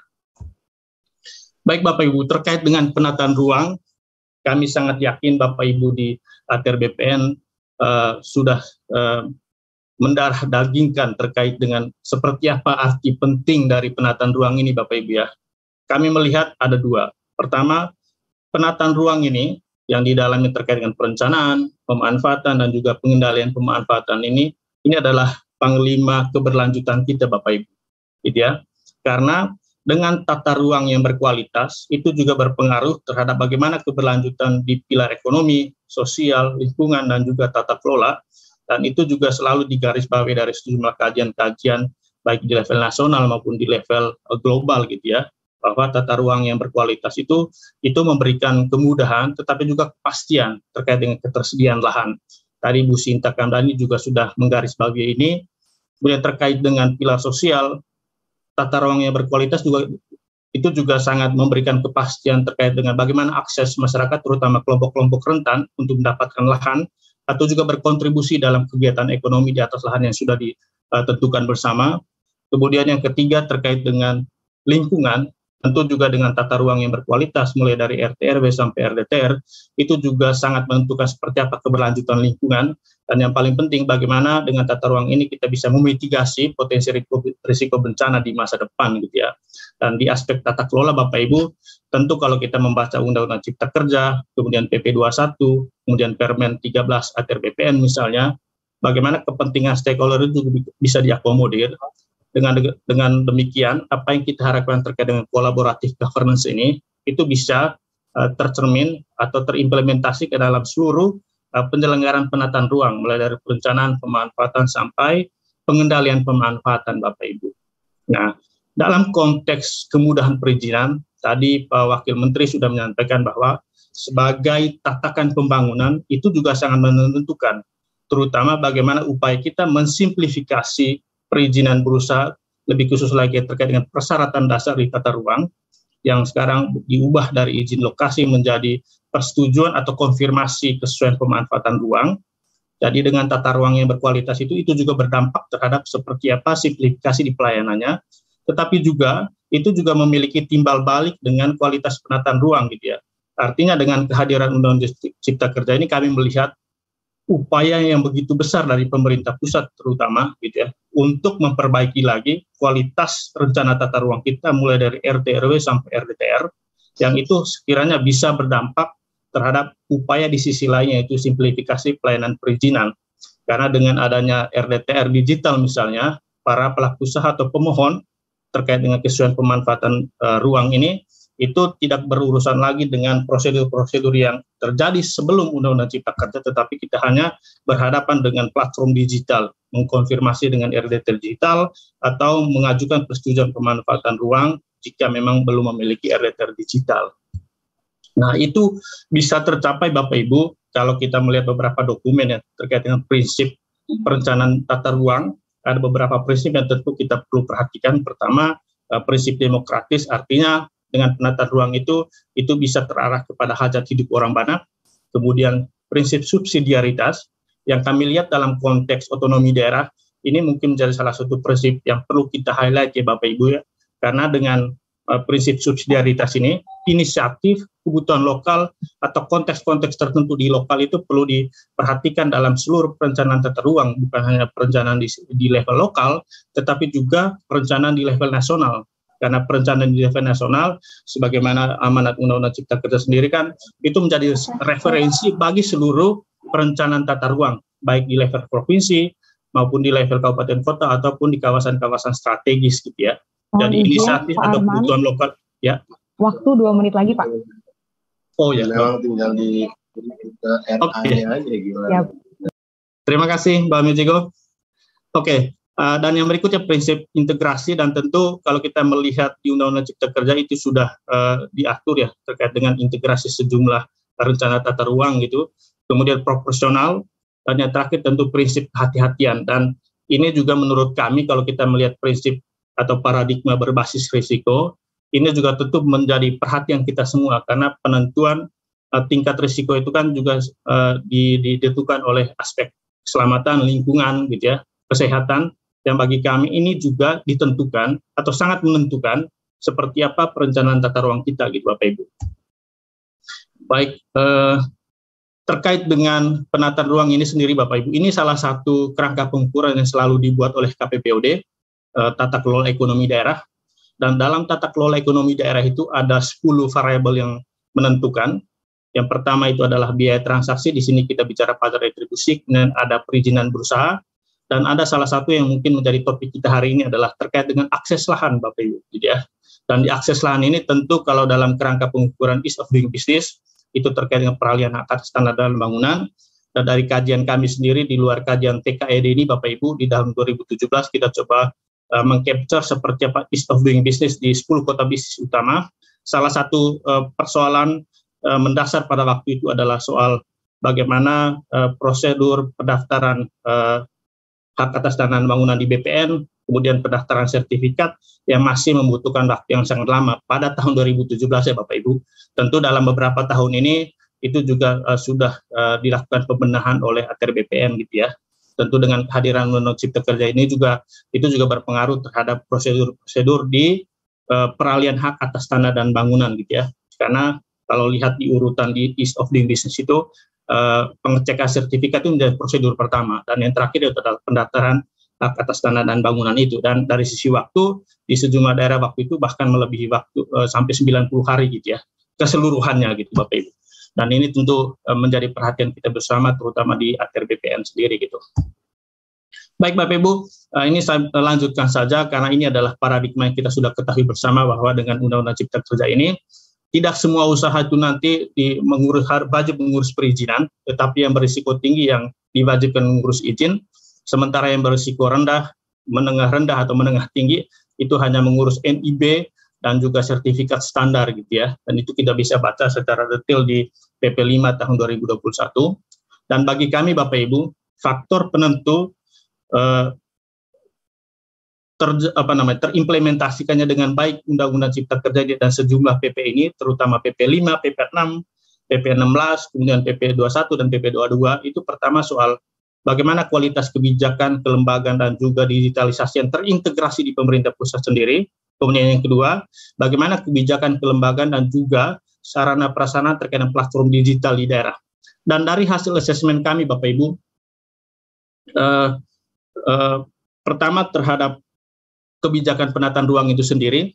Baik Bapak Ibu, terkait dengan penataan ruang, kami sangat yakin Bapak Ibu di ATR BPN sudah mendarah dagingkan terkait dengan seperti apa arti penting dari penataan ruang ini Bapak Ibu ya. Kami melihat ada dua. Pertama, penataan ruang ini yang di dalamnya terkait dengan perencanaan, pemanfaatan, dan juga pengendalian pemanfaatan ini adalah panglima keberlanjutan kita Bapak Ibu. Gitu ya. Karena dengan tata ruang yang berkualitas, itu juga berpengaruh terhadap bagaimana keberlanjutan di pilar ekonomi, sosial, lingkungan, dan juga tata kelola. Dan itu juga selalu digarisbawahi dari sejumlah kajian-kajian, baik di level nasional maupun di level global gitu ya, bahwa tata ruang yang berkualitas itu memberikan kemudahan, tetapi juga kepastian terkait dengan ketersediaan lahan. Tadi Bu Sinta Kamdani juga sudah menggarisbawahi ini. Kemudian terkait dengan pilar sosial, tata ruang yang berkualitas juga sangat memberikan kepastian terkait dengan bagaimana akses masyarakat, terutama kelompok-kelompok rentan untuk mendapatkan lahan, atau juga berkontribusi dalam kegiatan ekonomi di atas lahan yang sudah ditentukan bersama. Kemudian yang ketiga terkait dengan lingkungan, tentu juga dengan tata ruang yang berkualitas, mulai dari RT/RW sampai RDTR, itu juga sangat menentukan seperti apa keberlanjutan lingkungan. Dan yang paling penting, bagaimana dengan tata ruang ini kita bisa memitigasi potensi risiko bencana di masa depan gitu ya. Dan di aspek tata kelola Bapak Ibu, tentu kalau kita membaca Undang-Undang Cipta Kerja, kemudian PP 21, kemudian Permen 13 ATR BPN misalnya, bagaimana kepentingan stakeholder itu juga bisa diakomodir. Dengan demikian, apa yang kita harapkan terkait dengan kolaboratif governance ini, itu bisa tercermin atau terimplementasi ke dalam seluruh penyelenggaraan penataan ruang, mulai dari perencanaan, pemanfaatan, sampai pengendalian pemanfaatan Bapak Ibu. Nah, dalam konteks kemudahan perizinan, tadi Pak Wakil Menteri sudah menyampaikan bahwa sebagai tatakan pembangunan, itu juga sangat menentukan, terutama bagaimana upaya kita mensimplifikasi perizinan berusaha, lebih khusus lagi terkait dengan persyaratan dasar di tata ruang, yang sekarang diubah dari izin lokasi menjadi persetujuan atau konfirmasi kesesuaian pemanfaatan ruang. Jadi dengan tata ruang yang berkualitas itu juga berdampak terhadap seperti apa simplifikasi di pelayanannya, tetapi juga itu juga memiliki timbal balik dengan kualitas penataan ruang gitu ya. Artinya dengan kehadiran Undang-Undang Cipta Kerja ini kami melihat upaya yang begitu besar dari pemerintah pusat terutama gitu ya, untuk memperbaiki lagi kualitas rencana tata ruang kita mulai dari RT/RW sampai RDTR, yang itu sekiranya bisa berdampak terhadap upaya di sisi lainnya, yaitu simplifikasi pelayanan perizinan. Karena dengan adanya RDTR digital misalnya, para pelaku usaha atau pemohon terkait dengan kesesuaian pemanfaatan ruang ini, itu tidak berurusan lagi dengan prosedur-prosedur yang terjadi sebelum Undang-Undang Cipta Kerja, tetapi kita hanya berhadapan dengan platform digital, mengkonfirmasi dengan RDTR digital, atau mengajukan persetujuan pemanfaatan ruang jika memang belum memiliki RDTR digital. Nah, itu bisa tercapai Bapak Ibu kalau kita melihat beberapa dokumen ya terkait dengan prinsip perencanaan tata ruang. Ada beberapa prinsip yang tentu kita perlu perhatikan. Pertama, prinsip demokratis, artinya dengan penataan ruang itu bisa terarah kepada hajat hidup orang banyak. Kemudian prinsip subsidiaritas yang kami lihat dalam konteks otonomi daerah ini mungkin menjadi salah satu prinsip yang perlu kita highlight ya Bapak Ibu ya, karena dengan prinsip subsidiaritas ini inisiatif kebutuhan lokal atau konteks-konteks tertentu di lokal itu perlu diperhatikan dalam seluruh perencanaan tata ruang, bukan hanya perencanaan di level lokal tetapi juga perencanaan di level nasional. karena perencanaan di level nasional sebagaimana amanat Undang-Undang Cipta Kerja sendiri kan itu menjadi referensi bagi seluruh perencanaan tata ruang baik di level provinsi maupun di level kabupaten kota ataupun di kawasan-kawasan strategis gitu ya. Jadi inisiatif atau kebutuhan lokal ya. Waktu 2 menit lagi Pak. Oh ya. Memang tinggal di RA-nya aja gimana. Ya. Terima kasih Mbak Mijiko. Oke. Dan yang berikutnya prinsip integrasi, dan tentu kalau kita melihat di Undang-Undang Cipta Kerja itu sudah diatur ya terkait dengan integrasi sejumlah rencana tata ruang gitu, kemudian proporsional, dan yang terakhir tentu prinsip kehati-hatian. Dan ini juga menurut kami kalau kita melihat prinsip atau paradigma berbasis risiko, ini juga tentu menjadi perhatian kita semua karena penentuan tingkat risiko itu kan juga ditentukan oleh aspek keselamatan lingkungan gitu ya, kesehatan. Yang bagi kami ini juga ditentukan atau sangat menentukan seperti apa perencanaan tata ruang kita gitu Bapak Ibu. Baik, terkait dengan penataan ruang ini sendiri Bapak Ibu, ini salah satu kerangka pengukuran yang selalu dibuat oleh KPPOD, tata kelola ekonomi daerah. Dan dalam tata kelola ekonomi daerah itu ada 10 variabel yang menentukan. Yang pertama itu adalah biaya transaksi, di sini kita bicara pada retribusi, dan ada perizinan berusaha. Dan ada salah satu yang mungkin menjadi topik kita hari ini adalah terkait dengan akses lahan Bapak Ibu, gitu ya. Dan di akses lahan ini tentu kalau dalam kerangka pengukuran ease of doing business itu terkait dengan peralihan hak atas tanah dan bangunan. Dan dari kajian kami sendiri di luar kajian TKED ini Bapak Ibu di tahun 2017 kita coba mengcapture seperti apa ease of doing business di 10 kota bisnis utama. Salah satu persoalan mendasar pada waktu itu adalah soal bagaimana prosedur pendaftaran hak atas tanah dan bangunan di BPN, kemudian pendaftaran sertifikat yang masih membutuhkan waktu yang sangat lama pada tahun 2017 ya Bapak Ibu. Tentu dalam beberapa tahun ini itu juga sudah dilakukan pembenahan oleh ATR BPN gitu ya. Tentu dengan kehadiran Undang-Undang Cipta Kerja ini juga berpengaruh terhadap prosedur di peralihan hak atas tanah dan bangunan gitu ya. Karena kalau lihat di urutan di ease of doing business itu pengecekan sertifikat itu menjadi prosedur pertama, dan yang terakhir itu adalah pendaftaran hak atas tanah dan bangunan itu. Dan dari sisi waktu di sejumlah daerah waktu itu bahkan melebihi waktu sampai 90 hari gitu ya keseluruhannya gitu Bapak Ibu. Dan ini tentu menjadi perhatian kita bersama terutama di ATR BPN sendiri gitu. Baik Bapak Ibu, ini saya lanjutkan saja karena ini adalah paradigma yang kita sudah ketahui bersama bahwa dengan Undang-Undang Cipta Kerja ini tidak semua usaha itu nanti wajib mengurus perizinan, tetapi yang berisiko tinggi yang diwajibkan mengurus izin, sementara yang berisiko rendah, menengah rendah atau menengah tinggi itu hanya mengurus NIB dan juga sertifikat standar gitu ya. Dan itu kita bisa baca secara detail di PP 5 tahun 2021. Dan bagi kami Bapak Ibu, faktor penentu terimplementasikannya dengan baik Undang-Undang Cipta Kerja dan sejumlah PP ini, terutama PP 5, PP 6, PP 16, kemudian PP 21 dan PP 22, itu pertama soal bagaimana kualitas kebijakan, kelembagaan, dan juga digitalisasi yang terintegrasi di pemerintah pusat sendiri. Kemudian yang kedua, bagaimana kebijakan, kelembagaan, dan juga sarana prasarana terkait dengan platform digital di daerah. Dan dari hasil asesmen kami Bapak Ibu, pertama terhadap kebijakan penataan ruang itu sendiri,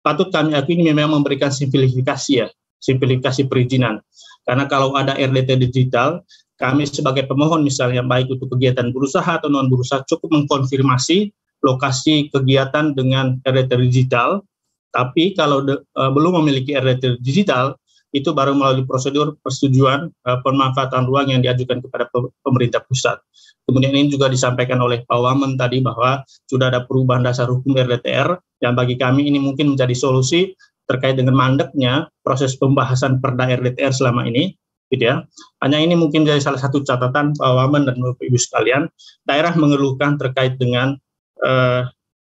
patut kami akui ini memang memberikan simplifikasi ya, simplifikasi perizinan. Karena kalau ada RDT digital, kami sebagai pemohon misalnya baik untuk kegiatan berusaha atau non berusaha cukup mengkonfirmasi lokasi kegiatan dengan RDT digital. Tapi kalau belum memiliki RDT digital, itu baru melalui prosedur persetujuan pemanfaatan ruang yang diajukan kepada pemerintah pusat. Kemudian ini juga disampaikan oleh Pak Wamen tadi bahwa sudah ada perubahan dasar hukum RDTR, yang bagi kami ini mungkin menjadi solusi terkait dengan mandeknya proses pembahasan Perda RDTR selama ini, gitu ya. Hanya ini mungkin jadi salah satu catatan Pak Wamen dan Bapak Ibu sekalian, daerah mengeluhkan terkait dengan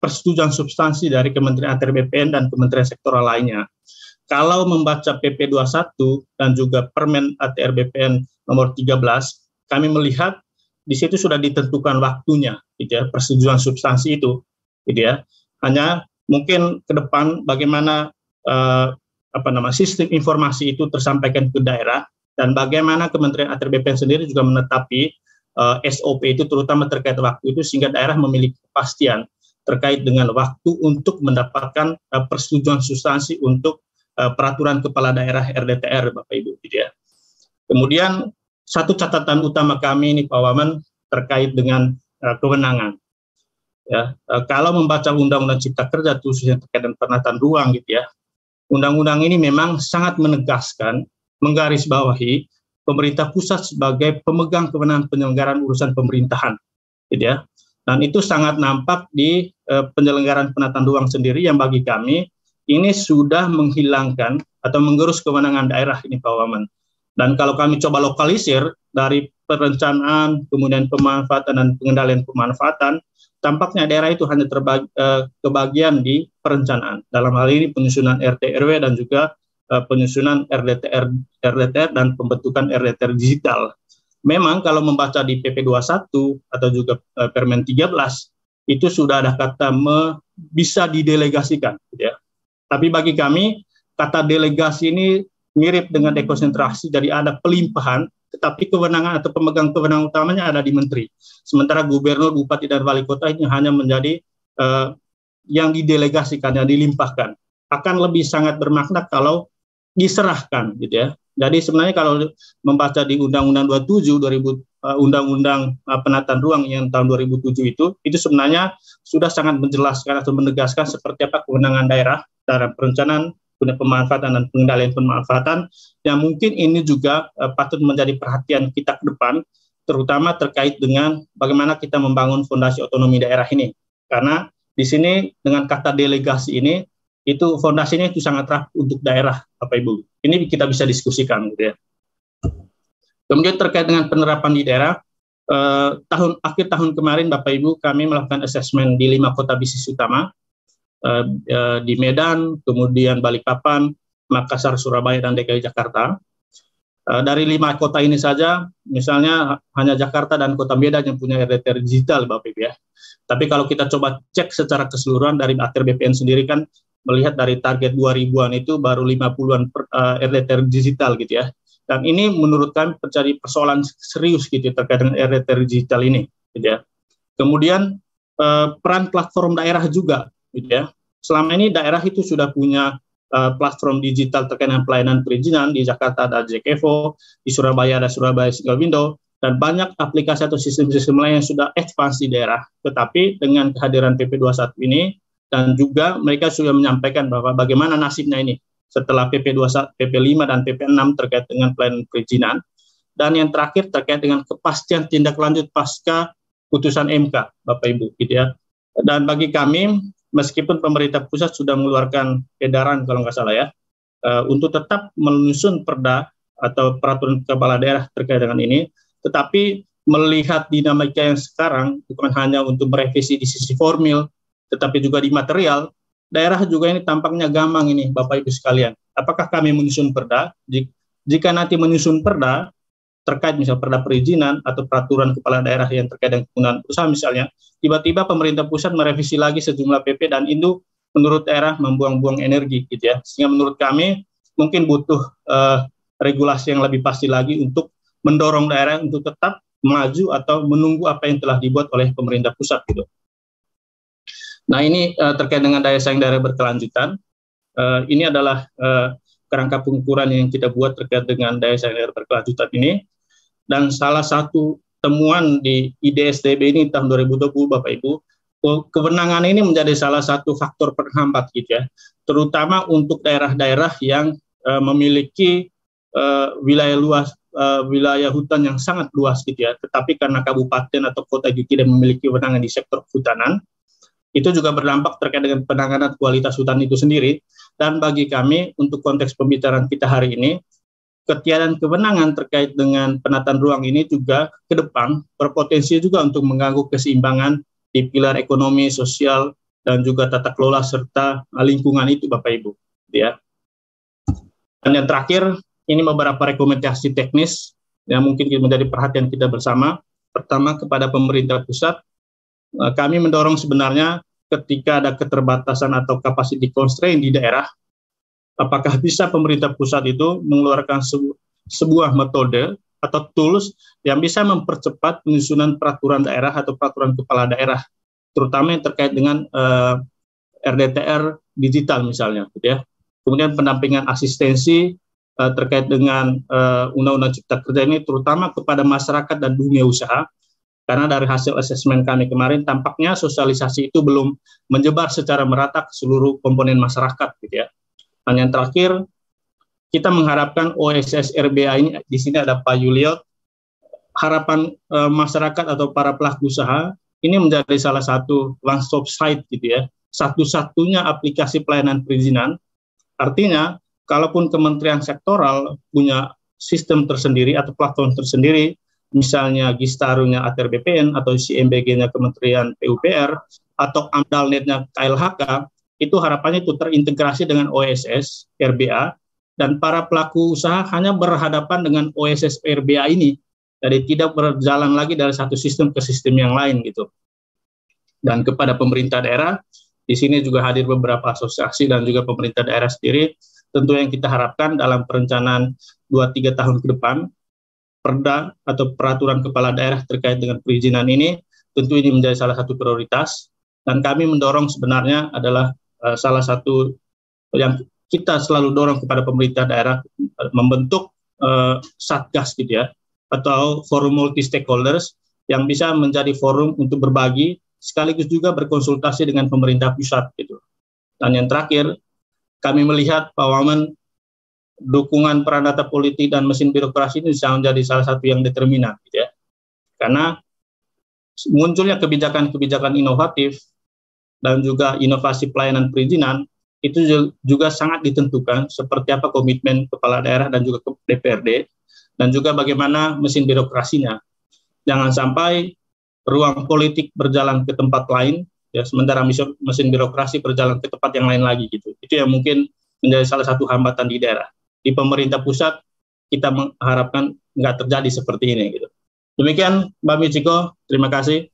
persetujuan substansi dari Kementerian ATR BPN dan Kementerian sektoral lainnya. Kalau membaca PP 21 dan juga Permen ATR BPN nomor 13, kami melihat di situ sudah ditentukan waktunya, gitu ya, persetujuan substansi itu, gitu ya. Hanya mungkin ke depan bagaimana sistem informasi itu tersampaikan ke daerah dan bagaimana Kementerian ATR BPN sendiri juga menetapi SOP itu terutama terkait waktu itu sehingga daerah memiliki kepastian terkait dengan waktu untuk mendapatkan persetujuan substansi untuk peraturan kepala daerah RDTR, Bapak Ibu, gitu ya. Kemudian satu catatan utama kami ini Pak Wamen terkait dengan kewenangan. Ya, kalau membaca Undang-Undang Cipta Kerja khususnya terkait dengan penataan ruang gitu ya, undang-undang ini memang sangat menegaskan, menggarisbawahi pemerintah pusat sebagai pemegang kewenangan penyelenggaraan urusan pemerintahan, gitu ya. Dan itu sangat nampak di penyelenggaraan penataan ruang sendiri yang bagi kami ini sudah menghilangkan atau menggerus kewenangan daerah ini Pak Wamen. Dan kalau kami coba lokalisir dari perencanaan, kemudian pemanfaatan dan pengendalian pemanfaatan, tampaknya daerah itu hanya kebagian di perencanaan. Dalam hal ini penyusunan RT/RW dan juga penyusunan RDTR dan pembentukan RDTR digital. Memang kalau membaca di PP 21 atau juga Permen 13 itu sudah ada kata bisa didelegasikan, gitu ya. Tapi bagi kami kata delegasi ini mirip dengan dekonsentrasi, jadi ada pelimpahan, tetapi kewenangan atau pemegang kewenangan utamanya ada di menteri. Sementara gubernur, bupati, dan wali kota ini hanya menjadi yang didelegasikan, yang dilimpahkan. Akan lebih sangat bermakna kalau diserahkan, gitu ya. Jadi sebenarnya kalau membaca di Undang-Undang 27, Undang-Undang Penataan Ruang yang tahun 2007 itu sebenarnya sudah sangat menjelaskan atau menegaskan seperti apa kewenangan daerah dalam perencanaan, pemanfaatan dan pengendalian pemanfaatan, yang mungkin ini juga patut menjadi perhatian kita ke depan, terutama terkait dengan bagaimana kita membangun fondasi otonomi daerah ini. Karena di sini dengan kata delegasi ini, itu fondasinya itu sangat rapuh untuk daerah, Bapak Ibu. Ini kita bisa diskusikan, gitu ya. Kemudian terkait dengan penerapan di daerah, akhir tahun kemarin Bapak Ibu kami melakukan asesmen di 5 kota bisnis utama, di Medan, kemudian Balikpapan, Makassar, Surabaya, dan DKI Jakarta. Dari 5 kota ini saja, misalnya hanya Jakarta dan Kota Medan yang punya RDTR digital, Bapak Ibu ya. Tapi kalau kita coba cek secara keseluruhan dari ATR BPN sendiri kan melihat dari target 2000-an itu baru 50-an RDTR digital gitu ya. Dan ini menurut kami menjadi persoalan serius gitu terkait dengan RDTR digital ini, gitu ya. Kemudian peran platform daerah juga, gitu ya. Selama ini daerah itu sudah punya platform digital terkait dengan pelayanan perizinan. Di Jakarta ada JKEVO, di Surabaya ada Surabaya Single Window, dan banyak aplikasi atau sistem-sistem lain yang sudah advance di daerah. Tetapi dengan kehadiran PP 21 ini, dan juga mereka sudah menyampaikan bahwa bagaimana nasibnya ini setelah PP 21, PP 5 dan PP 6 terkait dengan pelayanan perizinan. Dan yang terakhir terkait dengan kepastian tindak lanjut pasca putusan MK, Bapak Ibu, gitu ya. Dan bagi kami, meskipun pemerintah pusat sudah mengeluarkan edaran kalau nggak salah ya, untuk tetap menyusun perda atau peraturan kepala daerah terkait dengan ini, tetapi melihat dinamika yang sekarang bukan hanya untuk merevisi di sisi formil, tetapi juga di material, daerah juga ini tampaknya gamang ini, Bapak Ibu sekalian. Apakah kami menyusun perda? Jika nanti menyusun perda, terkait misal perda perizinan atau peraturan kepala daerah yang terkait dengan penggunaan usaha misalnya, tiba-tiba pemerintah pusat merevisi lagi sejumlah PP dan itu menurut daerah membuang-buang energi gitu ya. Sehingga menurut kami mungkin butuh regulasi yang lebih pasti lagi untuk mendorong daerah untuk tetap maju atau menunggu apa yang telah dibuat oleh pemerintah pusat gitu. Nah ini terkait dengan daya saing daerah berkelanjutan. Ini adalah kerangka pengukuran yang kita buat terkait dengan daya saing daerah berkelanjutan ini. Dan salah satu temuan di IDSDB ini tahun 2020 Bapak Ibu, kewenangan ini menjadi salah satu faktor penghambat gitu ya, terutama untuk daerah-daerah yang memiliki wilayah luas, wilayah hutan yang sangat luas gitu ya, tetapi karena kabupaten atau kota itu tidak memiliki kewenangan di sektor kehutanan, itu juga berdampak terkait dengan penanganan kualitas hutan itu sendiri. Dan bagi kami untuk konteks pembicaraan kita hari ini, ketiadaan kewenangan terkait dengan penataan ruang ini juga ke depan berpotensi juga untuk mengganggu keseimbangan di pilar ekonomi, sosial, dan juga tata kelola serta lingkungan itu Bapak Ibu. Ya. Dan yang terakhir, ini beberapa rekomendasi teknis yang mungkin menjadi perhatian kita bersama. Pertama, kepada pemerintah pusat, kami mendorong sebenarnya ketika ada keterbatasan atau capacity constraint di daerah, apakah bisa pemerintah pusat itu mengeluarkan sebuah metode atau tools yang bisa mempercepat penyusunan peraturan daerah atau peraturan kepala daerah terutama yang terkait dengan RDTR digital misalnya, gitu ya. Kemudian pendampingan asistensi terkait dengan Undang-Undang Cipta Kerja ini terutama kepada masyarakat dan dunia usaha, karena dari hasil asesmen kami kemarin tampaknya sosialisasi itu belum menyebar secara merata ke seluruh komponen masyarakat, gitu ya. Dan yang terakhir, kita mengharapkan OSS RBA ini, di sini ada Pak Yulio, harapan masyarakat atau para pelaku usaha ini menjadi salah satu one-stop site, gitu ya, satu-satunya aplikasi pelayanan perizinan. Artinya, kalaupun kementerian sektoral punya sistem tersendiri atau platform tersendiri, misalnya Gistaru-nya ATR BPN atau CMBG-nya Kementerian PUPR atau AMDAL-nya KLHK, itu harapannya itu terintegrasi dengan OSS RBA, dan para pelaku usaha hanya berhadapan dengan OSS RBA ini, jadi tidak berjalan lagi dari satu sistem ke sistem yang lain, gitu. Dan kepada pemerintah daerah, di sini juga hadir beberapa asosiasi dan juga pemerintah daerah sendiri. Tentu yang kita harapkan dalam perencanaan 2-3 tahun ke depan, perda atau peraturan kepala daerah terkait dengan perizinan ini, tentu ini menjadi salah satu prioritas. Dan kami mendorong sebenarnya adalah salah satu yang kita selalu dorong kepada pemerintah daerah, membentuk satgas, gitu ya, atau forum multi stakeholders yang bisa menjadi forum untuk berbagi sekaligus juga berkonsultasi dengan pemerintah pusat, gitu. Dan yang terakhir, kami melihat Pak Wamen, dukungan peran data politik dan mesin birokrasi ini bisa menjadi salah satu yang determinan, gitu ya. Karena munculnya kebijakan-kebijakan inovatif dan juga inovasi pelayanan perizinan itu juga sangat ditentukan seperti apa komitmen kepala daerah dan juga DPRD, dan juga bagaimana mesin birokrasinya. Jangan sampai ruang politik berjalan ke tempat lain, ya, sementara mesin birokrasi berjalan ke tempat yang lain lagi, gitu. Itu yang mungkin menjadi salah satu hambatan di daerah. Di pemerintah pusat kita mengharapkan nggak terjadi seperti ini, gitu. Demikian Mbak Michiko, terima kasih.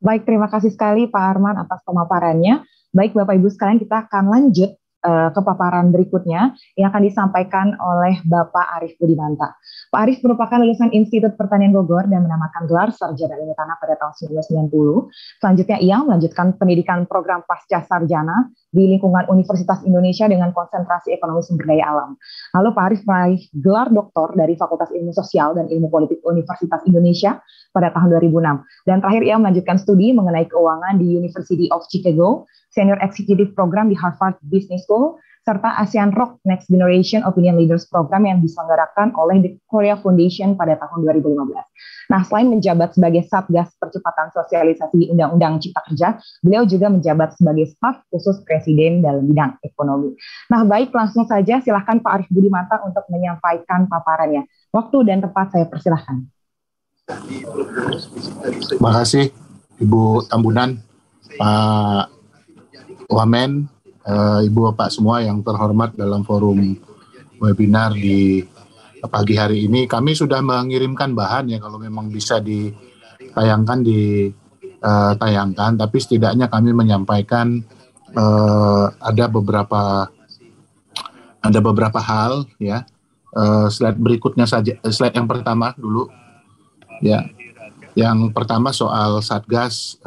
Baik, terima kasih sekali Pak Arman atas pemaparannya. Baik Bapak Ibu sekalian, kita akan lanjut ke paparan berikutnya yang akan disampaikan oleh Bapak Arief Budimanta. Pak Arief merupakan lulusan Institut Pertanian Bogor dan menamakan gelar sarjana ilmu tanah pada tahun 1990. Selanjutnya ia melanjutkan pendidikan program pasca sarjana di lingkungan Universitas Indonesia dengan konsentrasi ekonomi sumber daya alam. Lalu Pak Arief meraih gelar doktor dari Fakultas Ilmu Sosial dan Ilmu Politik Universitas Indonesia pada tahun 2006. Dan terakhir ia melanjutkan studi mengenai keuangan di University of Chicago, Senior Executive Program di Harvard Business School, serta ASEAN Rock Next Generation Opinion Leaders Program yang diselenggarakan oleh The Korea Foundation pada tahun 2015. Nah, selain menjabat sebagai Satgas Percepatan Sosialisasi Undang-Undang Cipta Kerja, beliau juga menjabat sebagai staf khusus Presiden dalam bidang ekonomi. Nah, baik, langsung saja silahkan Pak Arief Budimanta untuk menyampaikan paparannya. Waktu dan tempat saya persilahkan. Terima kasih Ibu Tambunan, Pak Wamen, Ibu Bapak semua yang terhormat dalam forum webinar di pagi hari ini. Kami sudah mengirimkan bahan ya, kalau memang bisa ditayangkan ditayangkan, tapi setidaknya kami menyampaikan ada beberapa hal ya. Slide berikutnya saja, slide yang pertama dulu ya. Yang pertama soal Satgas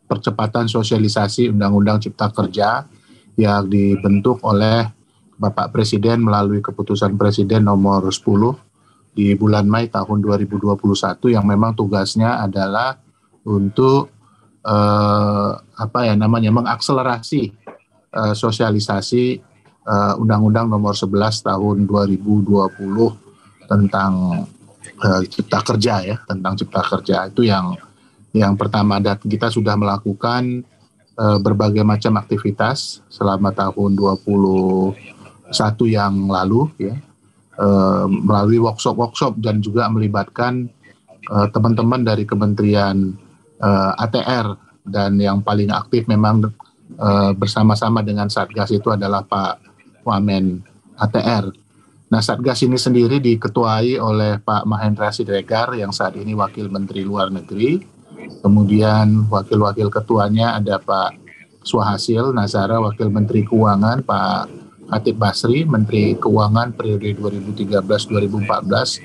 Percepatan Sosialisasi Undang-Undang Cipta Kerja yang dibentuk oleh Bapak Presiden melalui keputusan Presiden nomor 10 di bulan Mei tahun 2021 yang memang tugasnya adalah untuk mengakselerasi sosialisasi Undang-Undang nomor 11 tahun 2020 tentang Cipta Kerja ya, tentang Cipta Kerja. Itu yang pertama. Dan kita sudah melakukan berbagai macam aktivitas selama tahun 2021 yang lalu ya, melalui workshop dan juga melibatkan teman-teman dari Kementerian ATR, dan yang paling aktif memang bersama-sama dengan Satgas itu adalah Pak Wamen ATR. Nah, Satgas ini sendiri diketuai oleh Pak Mahendra Siregar yang saat ini Wakil Menteri Luar Negeri. Kemudian wakil-wakil ketuanya ada Pak Swahasil Nazara, Wakil Menteri Keuangan, Pak Khatib Basri, Menteri Keuangan periode 2013-2014,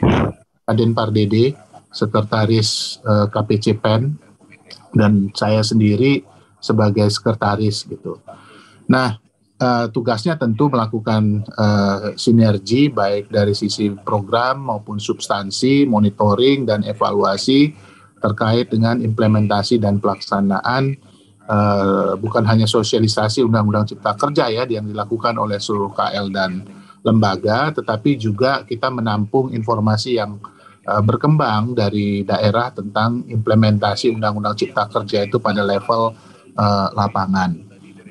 Aden Pardede, Sekretaris KPC PEN, dan saya sendiri sebagai sekretaris gitu. Nah, tugasnya tentu melakukan sinergi baik dari sisi program maupun substansi, monitoring dan evaluasi terkait dengan implementasi dan pelaksanaan bukan hanya sosialisasi Undang-Undang Cipta Kerja ya yang dilakukan oleh seluruh KL dan lembaga, tetapi juga kita menampung informasi yang berkembang dari daerah tentang implementasi Undang-Undang Cipta Kerja itu pada level lapangan.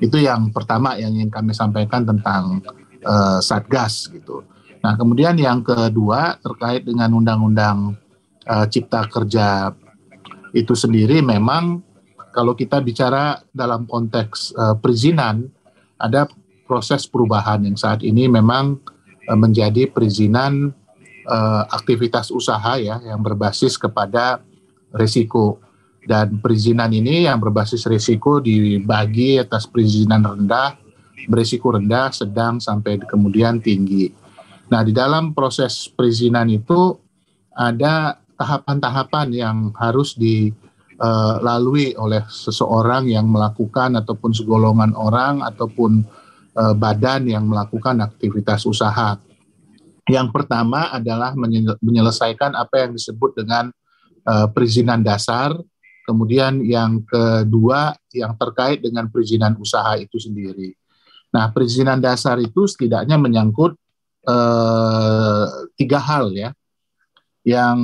Itu yang pertama yang ingin kami sampaikan tentang Satgas gitu. Nah, kemudian yang kedua terkait dengan Undang-Undang Cipta Kerja itu sendiri, memang kalau kita bicara dalam konteks perizinan, ada proses perubahan yang saat ini memang menjadi perizinan aktivitas usaha ya yang berbasis kepada risiko, dan perizinan ini yang berbasis risiko dibagi atas perizinan rendah, berisiko rendah, sedang sampai kemudian tinggi. Nah, di dalam proses perizinan itu ada tahapan-tahapan yang harus dilalui oleh seseorang yang melakukan ataupun segolongan orang ataupun badan yang melakukan aktivitas usaha. Yang pertama adalah menyelesaikan apa yang disebut dengan perizinan dasar, kemudian yang kedua yang terkait dengan perizinan usaha itu sendiri. Nah, perizinan dasar itu setidaknya menyangkut 3 hal ya. Yang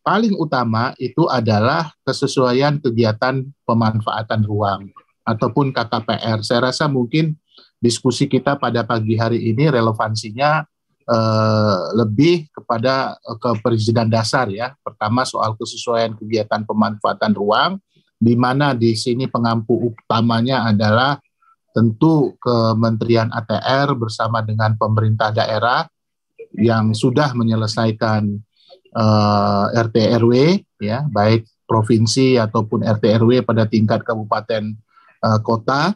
paling utama itu adalah kesesuaian kegiatan pemanfaatan ruang ataupun KKPR. Saya rasa mungkin diskusi kita pada pagi hari ini relevansinya lebih kepada perizinan dasar ya. Pertama soal kesesuaian kegiatan pemanfaatan ruang, di mana di sini pengampu utamanya adalah tentu Kementerian ATR bersama dengan pemerintah daerah yang sudah menyelesaikan RT RW ya, baik provinsi ataupun RT RW pada tingkat kabupaten kota.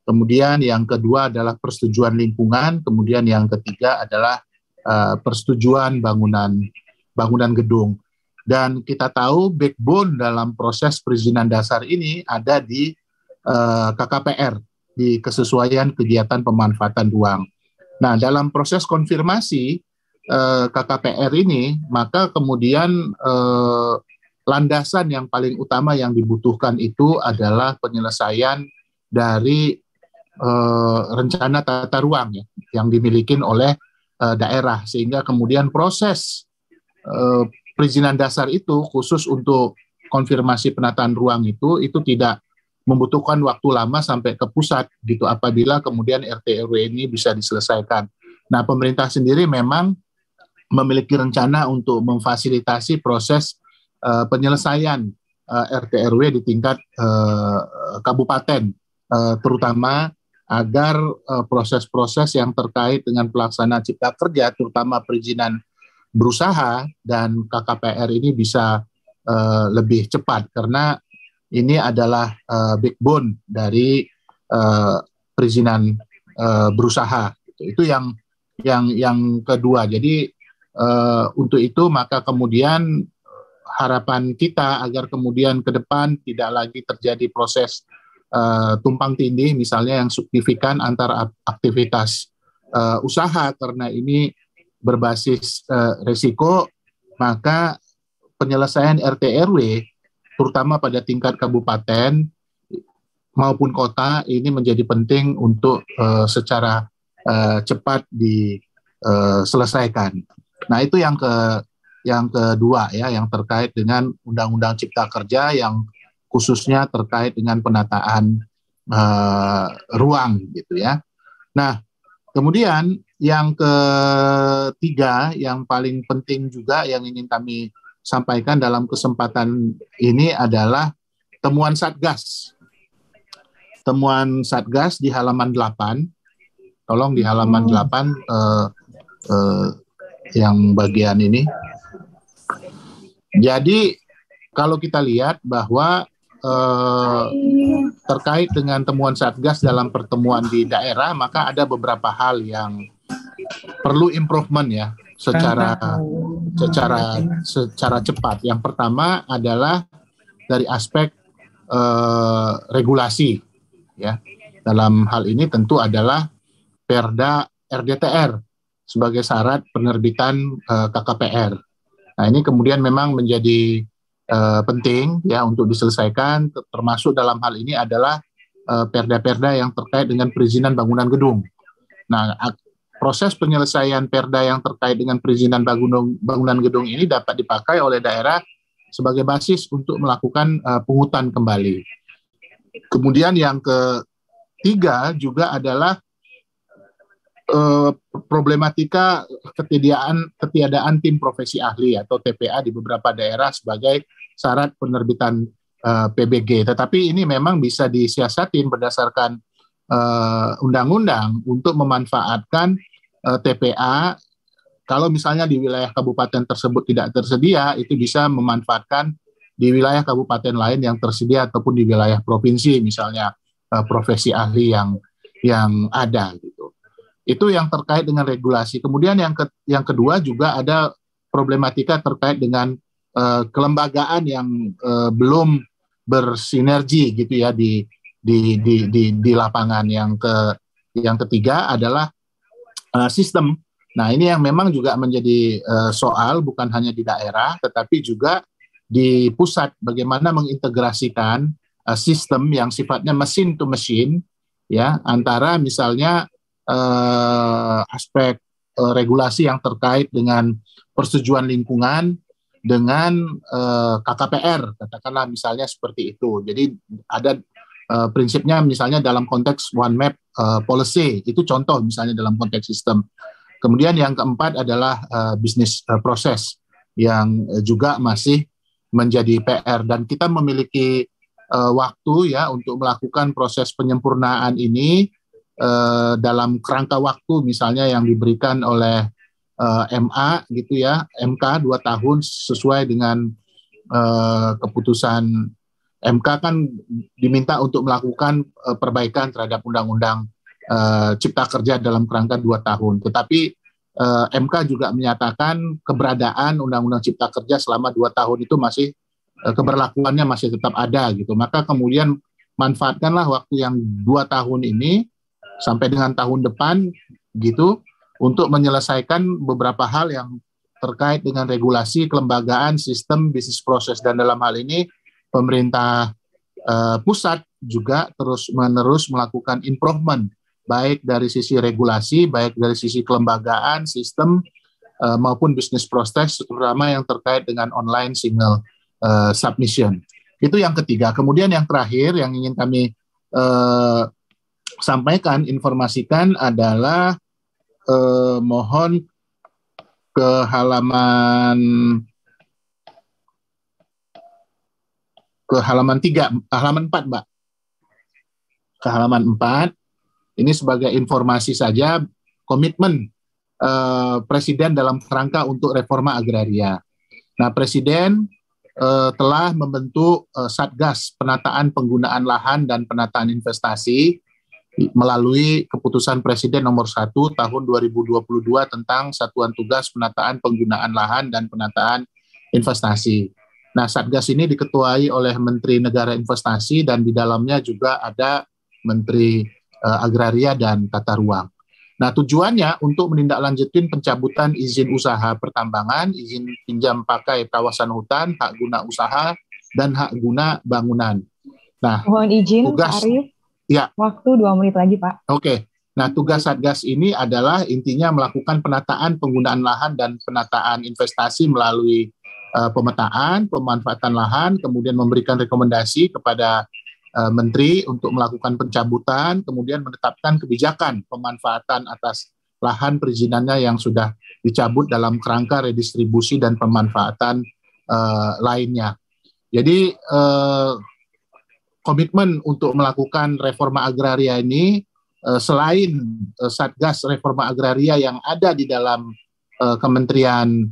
Kemudian yang kedua adalah persetujuan lingkungan, kemudian yang ketiga adalah persetujuan bangunan gedung. Dan kita tahu backbone dalam proses perizinan dasar ini ada di KKPR, di kesesuaian kegiatan pemanfaatan ruang. Nah, dalam proses konfirmasi KKPR ini, maka kemudian landasan yang paling utama yang dibutuhkan itu adalah penyelesaian dari rencana tata ruang ya, yang dimiliki oleh daerah, sehingga kemudian proses perizinan dasar itu khusus untuk konfirmasi penataan ruang itu tidak membutuhkan waktu lama sampai ke pusat gitu apabila kemudian RT RW ini bisa diselesaikan. Nah, pemerintah sendiri memang memiliki rencana untuk memfasilitasi proses penyelesaian RT RW di tingkat kabupaten, terutama agar proses-proses yang terkait dengan pelaksanaan Cipta Kerja, terutama perizinan berusaha dan KKPR ini bisa lebih cepat, karena ini adalah backbone dari perizinan berusaha. Itu yang kedua. Jadi untuk itu maka kemudian harapan kita agar kemudian ke depan tidak lagi terjadi proses tumpang tindih misalnya yang signifikan antara aktivitas usaha karena ini berbasis risiko, maka penyelesaian RT RW terutama pada tingkat kabupaten maupun kota ini menjadi penting untuk secara cepat diselesaikan. Nah, itu yang kedua ya, yang terkait dengan Undang-Undang Cipta Kerja yang khususnya terkait dengan penataan ruang gitu ya. Nah, kemudian yang ketiga yang paling penting juga yang ingin kami sampaikan dalam kesempatan ini adalah temuan Satgas. Temuan Satgas di halaman 8. Tolong di halaman 8 yang bagian ini. Jadi kalau kita lihat bahwa terkait dengan temuan Satgas dalam pertemuan di daerah, maka ada beberapa hal yang perlu improvement ya secara cepat. Yang pertama adalah dari aspek regulasi, ya. Dalam hal ini tentu adalah Perda RDTR sebagai syarat penerbitan KKPR. Nah, ini kemudian memang menjadi penting ya untuk diselesaikan, termasuk dalam hal ini adalah perda-perda yang terkait dengan perizinan bangunan gedung. Nah, proses penyelesaian perda yang terkait dengan perizinan bangunan gedung ini dapat dipakai oleh daerah sebagai basis untuk melakukan pungutan kembali. Kemudian yang ketiga juga adalah problematika ketiadaan tim profesi ahli atau TPA di beberapa daerah sebagai syarat penerbitan PBG. Tetapi ini memang bisa disiasatin berdasarkan undang-undang untuk memanfaatkan TPA. Kalau misalnya di wilayah kabupaten tersebut tidak tersedia, itu bisa memanfaatkan di wilayah kabupaten lain yang tersedia ataupun di wilayah provinsi, misalnya profesi ahli yang ada gitu. Itu yang terkait dengan regulasi. Kemudian yang kedua juga ada problematika terkait dengan kelembagaan yang belum bersinergi gitu ya di lapangan. Yang ketiga adalah sistem. Nah, ini yang memang juga menjadi soal bukan hanya di daerah tetapi juga di pusat, bagaimana mengintegrasikan sistem yang sifatnya mesin to mesin ya, antara misalnya aspek regulasi yang terkait dengan persetujuan lingkungan dengan KKPR, katakanlah misalnya seperti itu. Jadi ada prinsipnya misalnya dalam konteks one map policy, itu contoh misalnya dalam konteks sistem. Kemudian yang keempat adalah bisnis proses yang juga masih menjadi PR, dan kita memiliki waktu ya untuk melakukan proses penyempurnaan ini dalam kerangka waktu misalnya yang diberikan oleh MA gitu ya, MK 2 tahun sesuai dengan keputusan MK kan diminta untuk melakukan perbaikan terhadap undang-undang Cipta Kerja dalam kerangka 2 tahun. Tetapi MK juga menyatakan keberadaan Undang-Undang Cipta Kerja selama 2 tahun itu masih keberlakuannya masih tetap ada gitu. Maka kemudian manfaatkanlah waktu yang 2 tahun ini sampai dengan tahun depan gitu untuk menyelesaikan beberapa hal yang terkait dengan regulasi, kelembagaan, sistem, bisnis proses, dan dalam hal ini pemerintah pusat juga terus-menerus melakukan improvement baik dari sisi regulasi, baik dari sisi kelembagaan, sistem maupun bisnis proses, terutama yang terkait dengan online single submission. Itu yang ketiga. Kemudian yang terakhir yang ingin kami sampaikan, informasikan adalah mohon ke halaman 4, Mbak. Ke halaman 4. Ini sebagai informasi saja komitmen Presiden dalam kerangka untuk reforma agraria. Nah, Presiden telah membentuk Satgas Penataan Penggunaan Lahan dan Penataan Investasi melalui keputusan Presiden nomor 1 tahun 2022 tentang Satuan Tugas Penataan Penggunaan Lahan dan Penataan Investasi. Nah, Satgas ini diketuai oleh Menteri Negara Investasi dan di dalamnya juga ada Menteri Agraria dan Tata Ruang. Nah, tujuannya untuk menindaklanjutin pencabutan izin usaha pertambangan, izin pinjam pakai kawasan hutan, hak guna usaha, dan hak guna bangunan. Nah, mohon izin tugas, Pak Arief, ya. Waktu 2 menit lagi, Pak. Oke. Nah, tugas Satgas ini adalah intinya melakukan penataan penggunaan lahan dan penataan investasi melalui pemetaan, pemanfaatan lahan, kemudian memberikan rekomendasi kepada Menteri untuk melakukan pencabutan, kemudian menetapkan kebijakan pemanfaatan atas lahan perizinannya yang sudah dicabut dalam kerangka redistribusi dan pemanfaatan lainnya. Jadi komitmen untuk melakukan reforma agraria ini selain Satgas Reforma Agraria yang ada di dalam Kementerian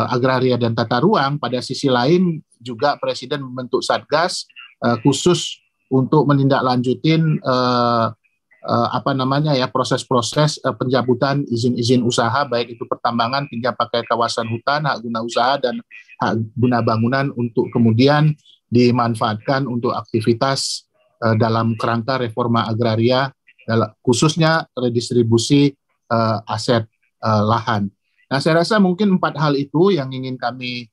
Agraria dan Tata Ruang, pada sisi lain juga Presiden membentuk Satgas khusus untuk menindaklanjutin proses-proses pencabutan izin-izin usaha, baik itu pertambangan, pinjam pakai kawasan hutan, hak guna usaha, dan hak guna bangunan untuk kemudian dimanfaatkan untuk aktivitas dalam kerangka reforma agraria, khususnya redistribusi aset lahan. Nah, saya rasa mungkin 4 hal itu yang ingin kami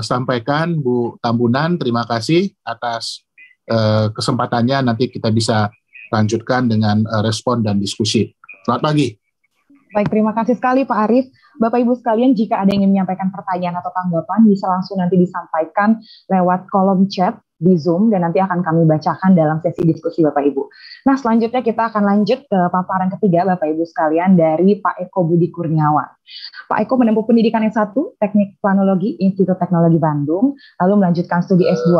sampaikan, Bu Tambunan. Terima kasih atas kesempatannya. Nanti kita bisa lanjutkan dengan respon dan diskusi. Selamat pagi. Baik, terima kasih sekali Pak Arief. Bapak Ibu sekalian, jika ada yang ingin menyampaikan pertanyaan atau tanggapan, bisa langsung nanti disampaikan lewat kolom chat di Zoom, dan nanti akan kami bacakan dalam sesi diskusi Bapak Ibu. Nah, selanjutnya kita akan lanjut ke paparan ketiga Bapak Ibu sekalian dari Pak Eko Budi Kurniawan. Pak Eko menempuh pendidikan S1, Teknik Planologi, Institut Teknologi Bandung, lalu melanjutkan studi S2,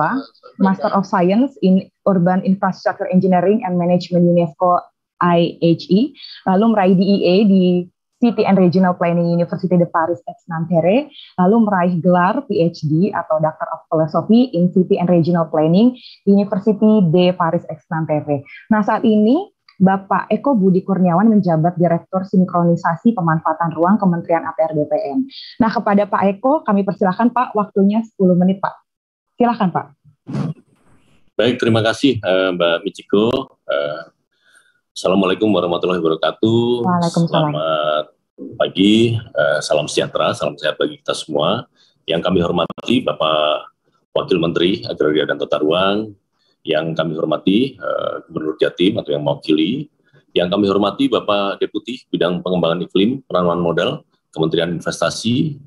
Master of Science in Urban Infrastructure Engineering and Management UNESCO IHE, lalu meraih DEA di City and Regional Planning University de Paris Aix-Nanterre, lalu meraih gelar PhD atau Doctor of Philosophy in City and Regional Planning University de Paris Aix-Nanterre. Nah, saat ini Bapak Eko Budi Kurniawan menjabat Direktur Sinkronisasi Pemanfaatan Ruang Kementerian ATR BPN. Nah, kepada Pak Eko kami persilahkan Pak, waktunya 10 menit Pak. Silakan Pak. Baik, terima kasih Mbak Michiko. Assalamualaikum warahmatullahi wabarakatuh. Waalaikumsalam. Selamat pagi, salam sejahtera, salam sehat bagi kita semua. Yang kami hormati Bapak Wakil Menteri Agraria dan Tata Ruang, yang kami hormati Gubernur Jatim atau yang mewakili, yang kami hormati Bapak Deputi Bidang Pengembangan Iklim, Penanaman Modal, Kementerian Investasi,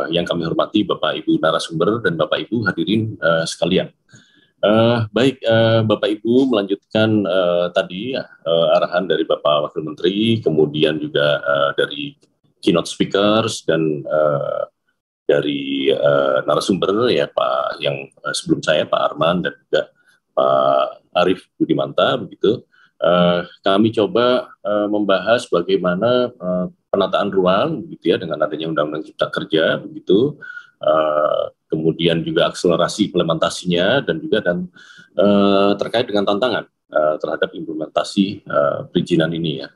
yang kami hormati Bapak Ibu narasumber dan Bapak Ibu hadirin sekalian. Baik, Bapak Ibu melanjutkan tadi arahan dari Bapak Wakil Menteri, kemudian juga dari keynote speakers dan dari narasumber ya Pak yang sebelum saya Pak Arman dan juga Pak Arief Budimanta begitu. Kami coba membahas bagaimana penataan ruang begitu ya dengan adanya Undang-Undang Cipta Kerja begitu. Kemudian juga akselerasi implementasinya dan juga terkait dengan tantangan terhadap implementasi perizinan ini ya.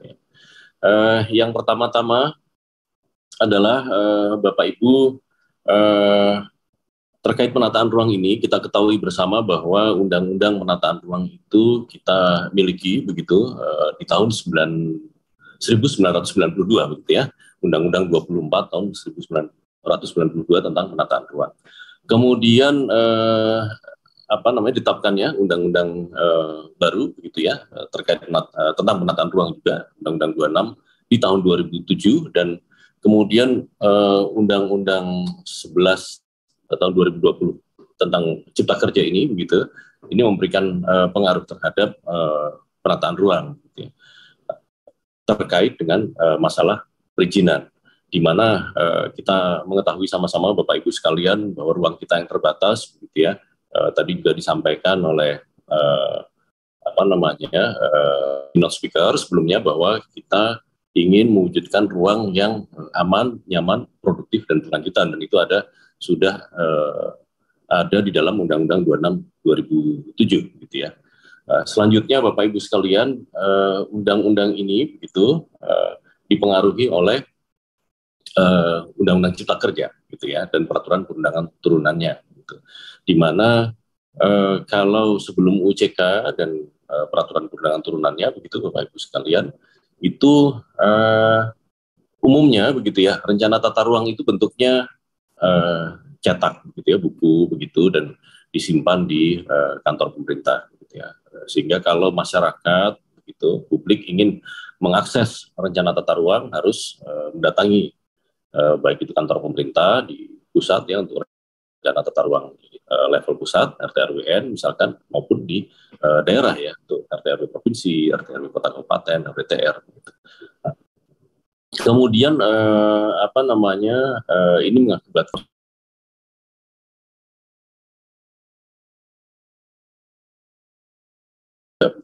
Yang pertama-tama adalah Bapak Ibu terkait penataan ruang ini kita ketahui bersama bahwa Undang-Undang Penataan Ruang itu kita miliki begitu di tahun 1992 begitu ya. Undang-Undang 24 tahun 1992 tentang penataan ruang. Kemudian ditetapkannya undang-undang baru begitu ya terkait tentang penataan ruang juga Undang-Undang 26 di tahun 2007 dan kemudian Undang-Undang 11 tahun 2020 tentang Cipta Kerja ini begitu. Ini memberikan pengaruh terhadap penataan ruang gitu ya, terkait dengan masalah perizinan, di mana kita mengetahui sama-sama Bapak Ibu sekalian bahwa ruang kita yang terbatas, begitu ya. Tadi juga disampaikan oleh keynote speaker sebelumnya bahwa kita ingin mewujudkan ruang yang aman, nyaman, produktif dan berkelanjutan, dan itu sudah ada di dalam Undang-Undang 26 2007, gitu ya. Selanjutnya Bapak Ibu sekalian, undang-undang ini begitu dipengaruhi oleh Undang-Undang Cipta Kerja gitu ya dan peraturan perundangan turunannya gitu. Di mana kalau sebelum UCK dan peraturan perundangan turunannya begitu Bapak Ibu sekalian itu umumnya begitu ya rencana tata ruang itu bentuknya cetak gitu ya, buku begitu dan disimpan di kantor pemerintah gitu ya. Sehingga kalau masyarakat begitu publik ingin mengakses rencana tata ruang harus mendatangi baik itu kantor pemerintah di pusat ya untuk rencana tata ruang level pusat RT RWN misalkan maupun di daerah ya untuk RT RW provinsi, RT RW kota kabupaten, RWTR gitu. Nah, kemudian ini mengakibatkan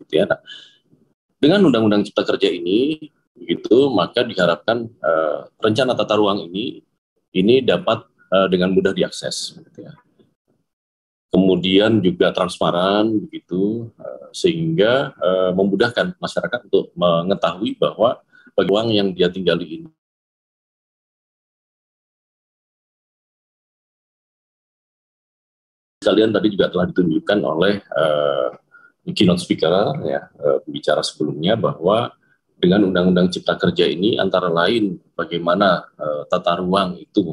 gitu ya. Nah, dengan Undang-Undang Cipta Kerja ini begitu maka diharapkan rencana tata ruang ini dapat dengan mudah diakses gitu ya. Kemudian juga transparan begitu sehingga memudahkan masyarakat untuk mengetahui bahwa ruang yang dia tinggali ini sekalian, tadi juga telah ditunjukkan oleh keynote speaker, ya, pembicara sebelumnya, bahwa dengan Undang-Undang Cipta Kerja ini antara lain bagaimana tata ruang itu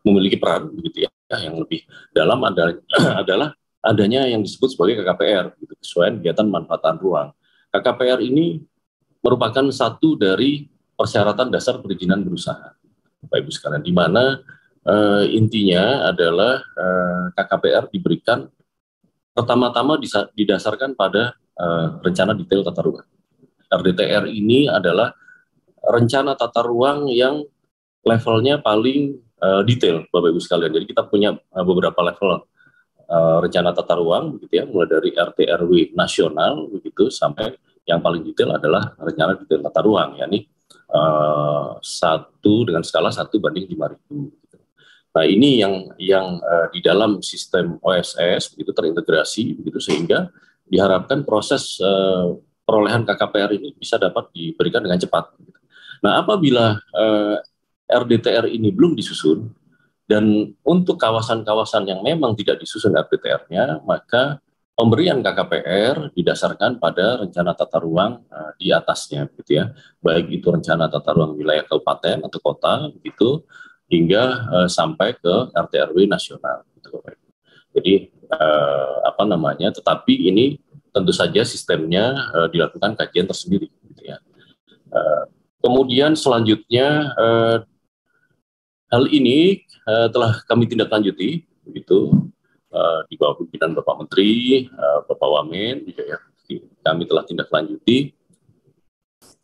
memiliki peran begitu ya, yang lebih dalam adalah adanya yang disebut sebagai KKPR, gitu, kesesuaian kegiatan manfaatan ruang. KKPR ini merupakan satu dari persyaratan dasar perizinan berusaha, Bapak Ibu sekalian, di mana intinya adalah KKPR diberikan pertama-tama didasarkan pada rencana detail tata ruang. RDTR ini adalah rencana tata ruang yang levelnya paling detail, Bapak Ibu sekalian. Jadi kita punya beberapa level rencana tata ruang, begitu ya, mulai dari RT/RW nasional, begitu, sampai yang paling detail adalah rencana detail tata ruang, yakni 1 dengan skala 1/5.000. Gitu. Nah, ini yang di dalam sistem OSS begitu terintegrasi, begitu, sehingga diharapkan proses perolehan KKPR ini bisa dapat diberikan dengan cepat. Gitu. Nah, apabila RDTR ini belum disusun, dan untuk kawasan-kawasan yang memang tidak disusun RDTR-nya, maka pemberian KKPR didasarkan pada rencana tata ruang di atasnya, gitu ya, baik itu rencana tata ruang wilayah kabupaten atau kota, begitu, hingga sampai ke RT/RW nasional, gitu. Jadi tetapi ini tentu saja sistemnya dilakukan kajian tersendiri, gitu ya. Kemudian selanjutnya hal ini telah kami tindak lanjuti, begitu, di bawah pimpinan Bapak Menteri, Bapak Wamen, juga ya, kami telah tindak lanjuti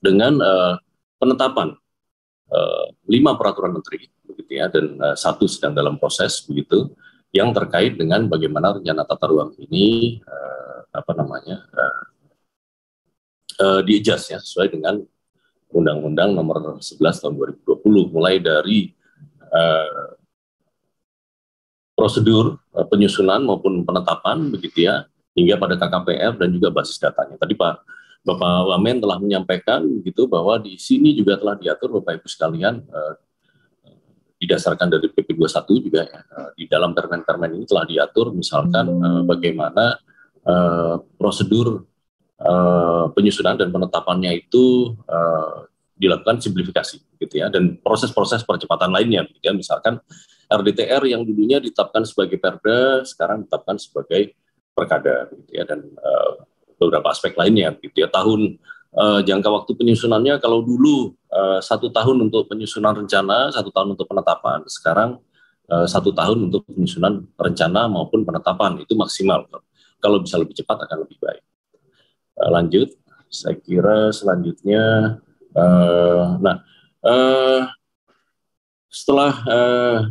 dengan penetapan 5 peraturan menteri, begitu ya, dan 1 sedang dalam proses, begitu, yang terkait dengan bagaimana rencana tata ruang ini di-adjust ya, sesuai dengan Undang-Undang Nomor 11 Tahun 2020, mulai dari prosedur penyusunan maupun penetapan, begitu ya, hingga pada KKPR dan juga basis datanya. Tadi Bapak Wamen telah menyampaikan, begitu, bahwa di sini juga telah diatur, Bapak Ibu sekalian, didasarkan dari PP 21 juga ya, di dalam permen-permen ini telah diatur misalkan bagaimana prosedur penyusunan dan penetapannya itu dilakukan simplifikasi, gitu ya, dan proses-proses percepatan lainnya, gitu ya, misalkan RDTR yang dulunya ditetapkan sebagai Perda sekarang ditetapkan sebagai Perkada, gitu ya, dan beberapa aspek lainnya, gitu ya. Jangka waktu penyusunannya kalau dulu 1 tahun untuk penyusunan rencana, 1 tahun untuk penetapan, sekarang 1 tahun untuk penyusunan rencana maupun penetapan, itu maksimal. Kalau bisa lebih cepat akan lebih baik. Lanjut, saya kira selanjutnya, setelah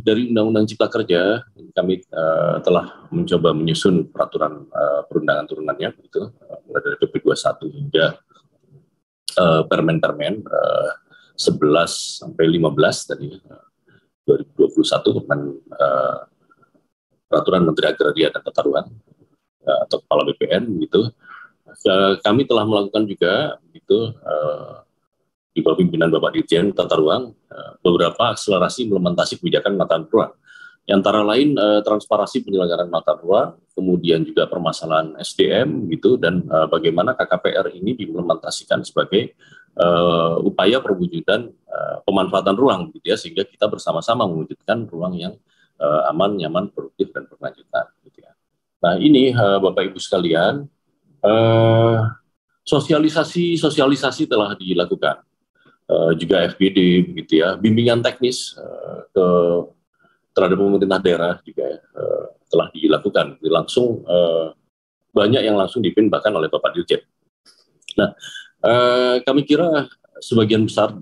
dari Undang-Undang Cipta Kerja, kami telah mencoba menyusun peraturan perundangan turunannya, begitu, mulai dari PP 21 hingga permen-permen 11 sampai 15 tadi 2021, peraturan Menteri Agraria dan Tata Ruang atau Kepala BPN, begitu. Kami telah melakukan juga, begitu, di bawah pimpinan Bapak Dirjen Tata Ruang, beberapa akselerasi implementasi kebijakan penataan ruang. Antara lain transparansi penyelenggaraan penataan ruang, kemudian juga permasalahan SDM, gitu, dan bagaimana KKPR ini diimplementasikan sebagai upaya perwujudan pemanfaatan ruang, gitu ya, sehingga kita bersama-sama mewujudkan ruang yang aman, nyaman, produktif, dan berkelanjutan, gitu ya. Nah, ini Bapak Ibu sekalian, sosialisasi telah dilakukan, juga FGD, begitu ya, bimbingan teknis terhadap pemerintah daerah juga telah dilakukan, langsung banyak yang langsung dipimpin bahkan oleh Bapak Dirjen. Nah, kami kira sebagian besar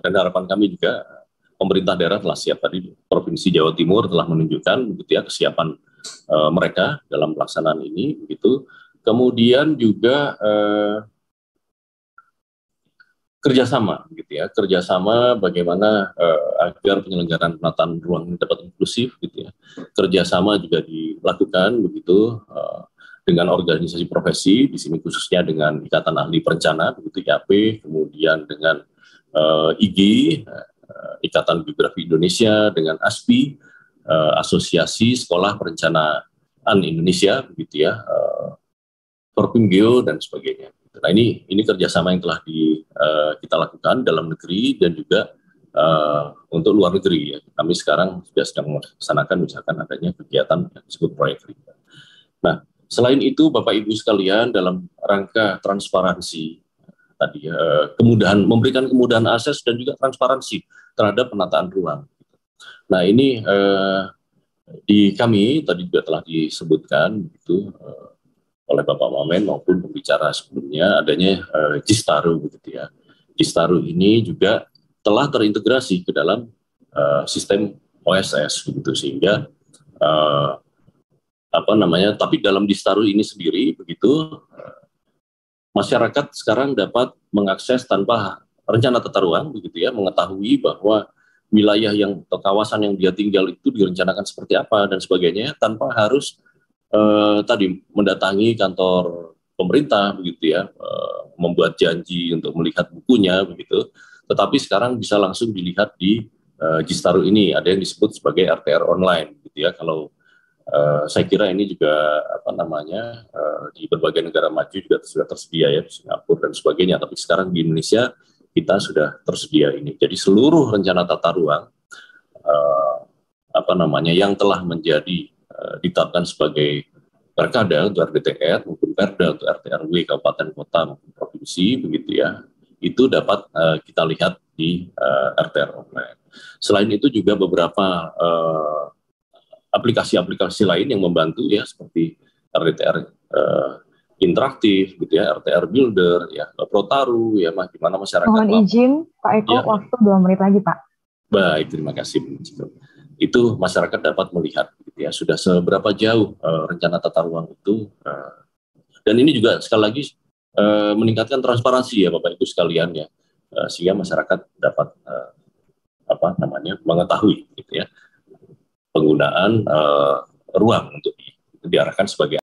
dan harapan kami juga pemerintah daerah telah siap. Tadi Provinsi Jawa Timur telah menunjukkan, begitu ya, kesiapan mereka dalam pelaksanaan ini, begitu. Kemudian juga kerjasama, gitu ya, kerjasama bagaimana agar penyelenggaraan penataan ruang ini dapat inklusif, gitu ya. Kerjasama juga dilakukan, begitu, dengan organisasi profesi, di sini khususnya dengan Ikatan Ahli Perencana, begitu, IAP, kemudian dengan IG, Ikatan Geografi Indonesia, dengan ASPI, Asosiasi Sekolah Perencanaan Indonesia, begitu ya, Forpimgeo dan sebagainya. Nah ini kerjasama yang telah kita lakukan dalam negeri dan juga untuk luar negeri ya. Kami sekarang sudah sedang melaksanakan misalkan adanya kegiatan yang disebut proyek riba. Nah, selain itu Bapak Ibu sekalian, dalam rangka transparansi tadi kemudahan, memberikan kemudahan akses dan juga transparansi terhadap penataan ruang. Nah, ini di kami tadi juga telah disebutkan itu oleh Bapak Wamen maupun pembicara sebelumnya adanya Jistaru begitu ya. Jistaru ini juga telah terintegrasi ke dalam sistem OSS begitu, sehingga tapi dalam Jistaru ini sendiri begitu masyarakat sekarang dapat mengakses tanpa rencana tata ruang begitu ya, mengetahui bahwa wilayah atau kawasan yang dia tinggal itu direncanakan seperti apa dan sebagainya tanpa harus tadi mendatangi kantor pemerintah begitu ya, membuat janji untuk melihat bukunya begitu, tetapi sekarang bisa langsung dilihat di Jistaru ini. Ada yang disebut sebagai RTR online gitu ya. Kalau saya kira ini juga di berbagai negara maju juga sudah tersedia ya, di Singapura dan sebagainya, tapi sekarang di Indonesia kita sudah tersedia ini. Jadi seluruh rencana tata ruang yang telah menjadi ditetapkan sebagai Perkada untuk RDTR maupun Perda untuk RT/RW kabupaten kota maupun provinsi begitu ya, itu dapat kita lihat di RTR online. Selain itu juga beberapa aplikasi-aplikasi lain yang membantu ya, seperti RDTR interaktif gitu ya, RTR Builder ya, Protaru ya, di mana masyarakat. Mohon izin Pak Eko, ya. Waktu 2 menit lagi Pak. Baik, terima kasih. Itu masyarakat dapat melihat gitu ya, sudah seberapa jauh rencana tata ruang itu, dan ini juga sekali lagi meningkatkan transparansi ya Bapak Ibu sekalian ya, sehingga masyarakat dapat mengetahui gitu ya penggunaan ruang untuk diarahkan sebagai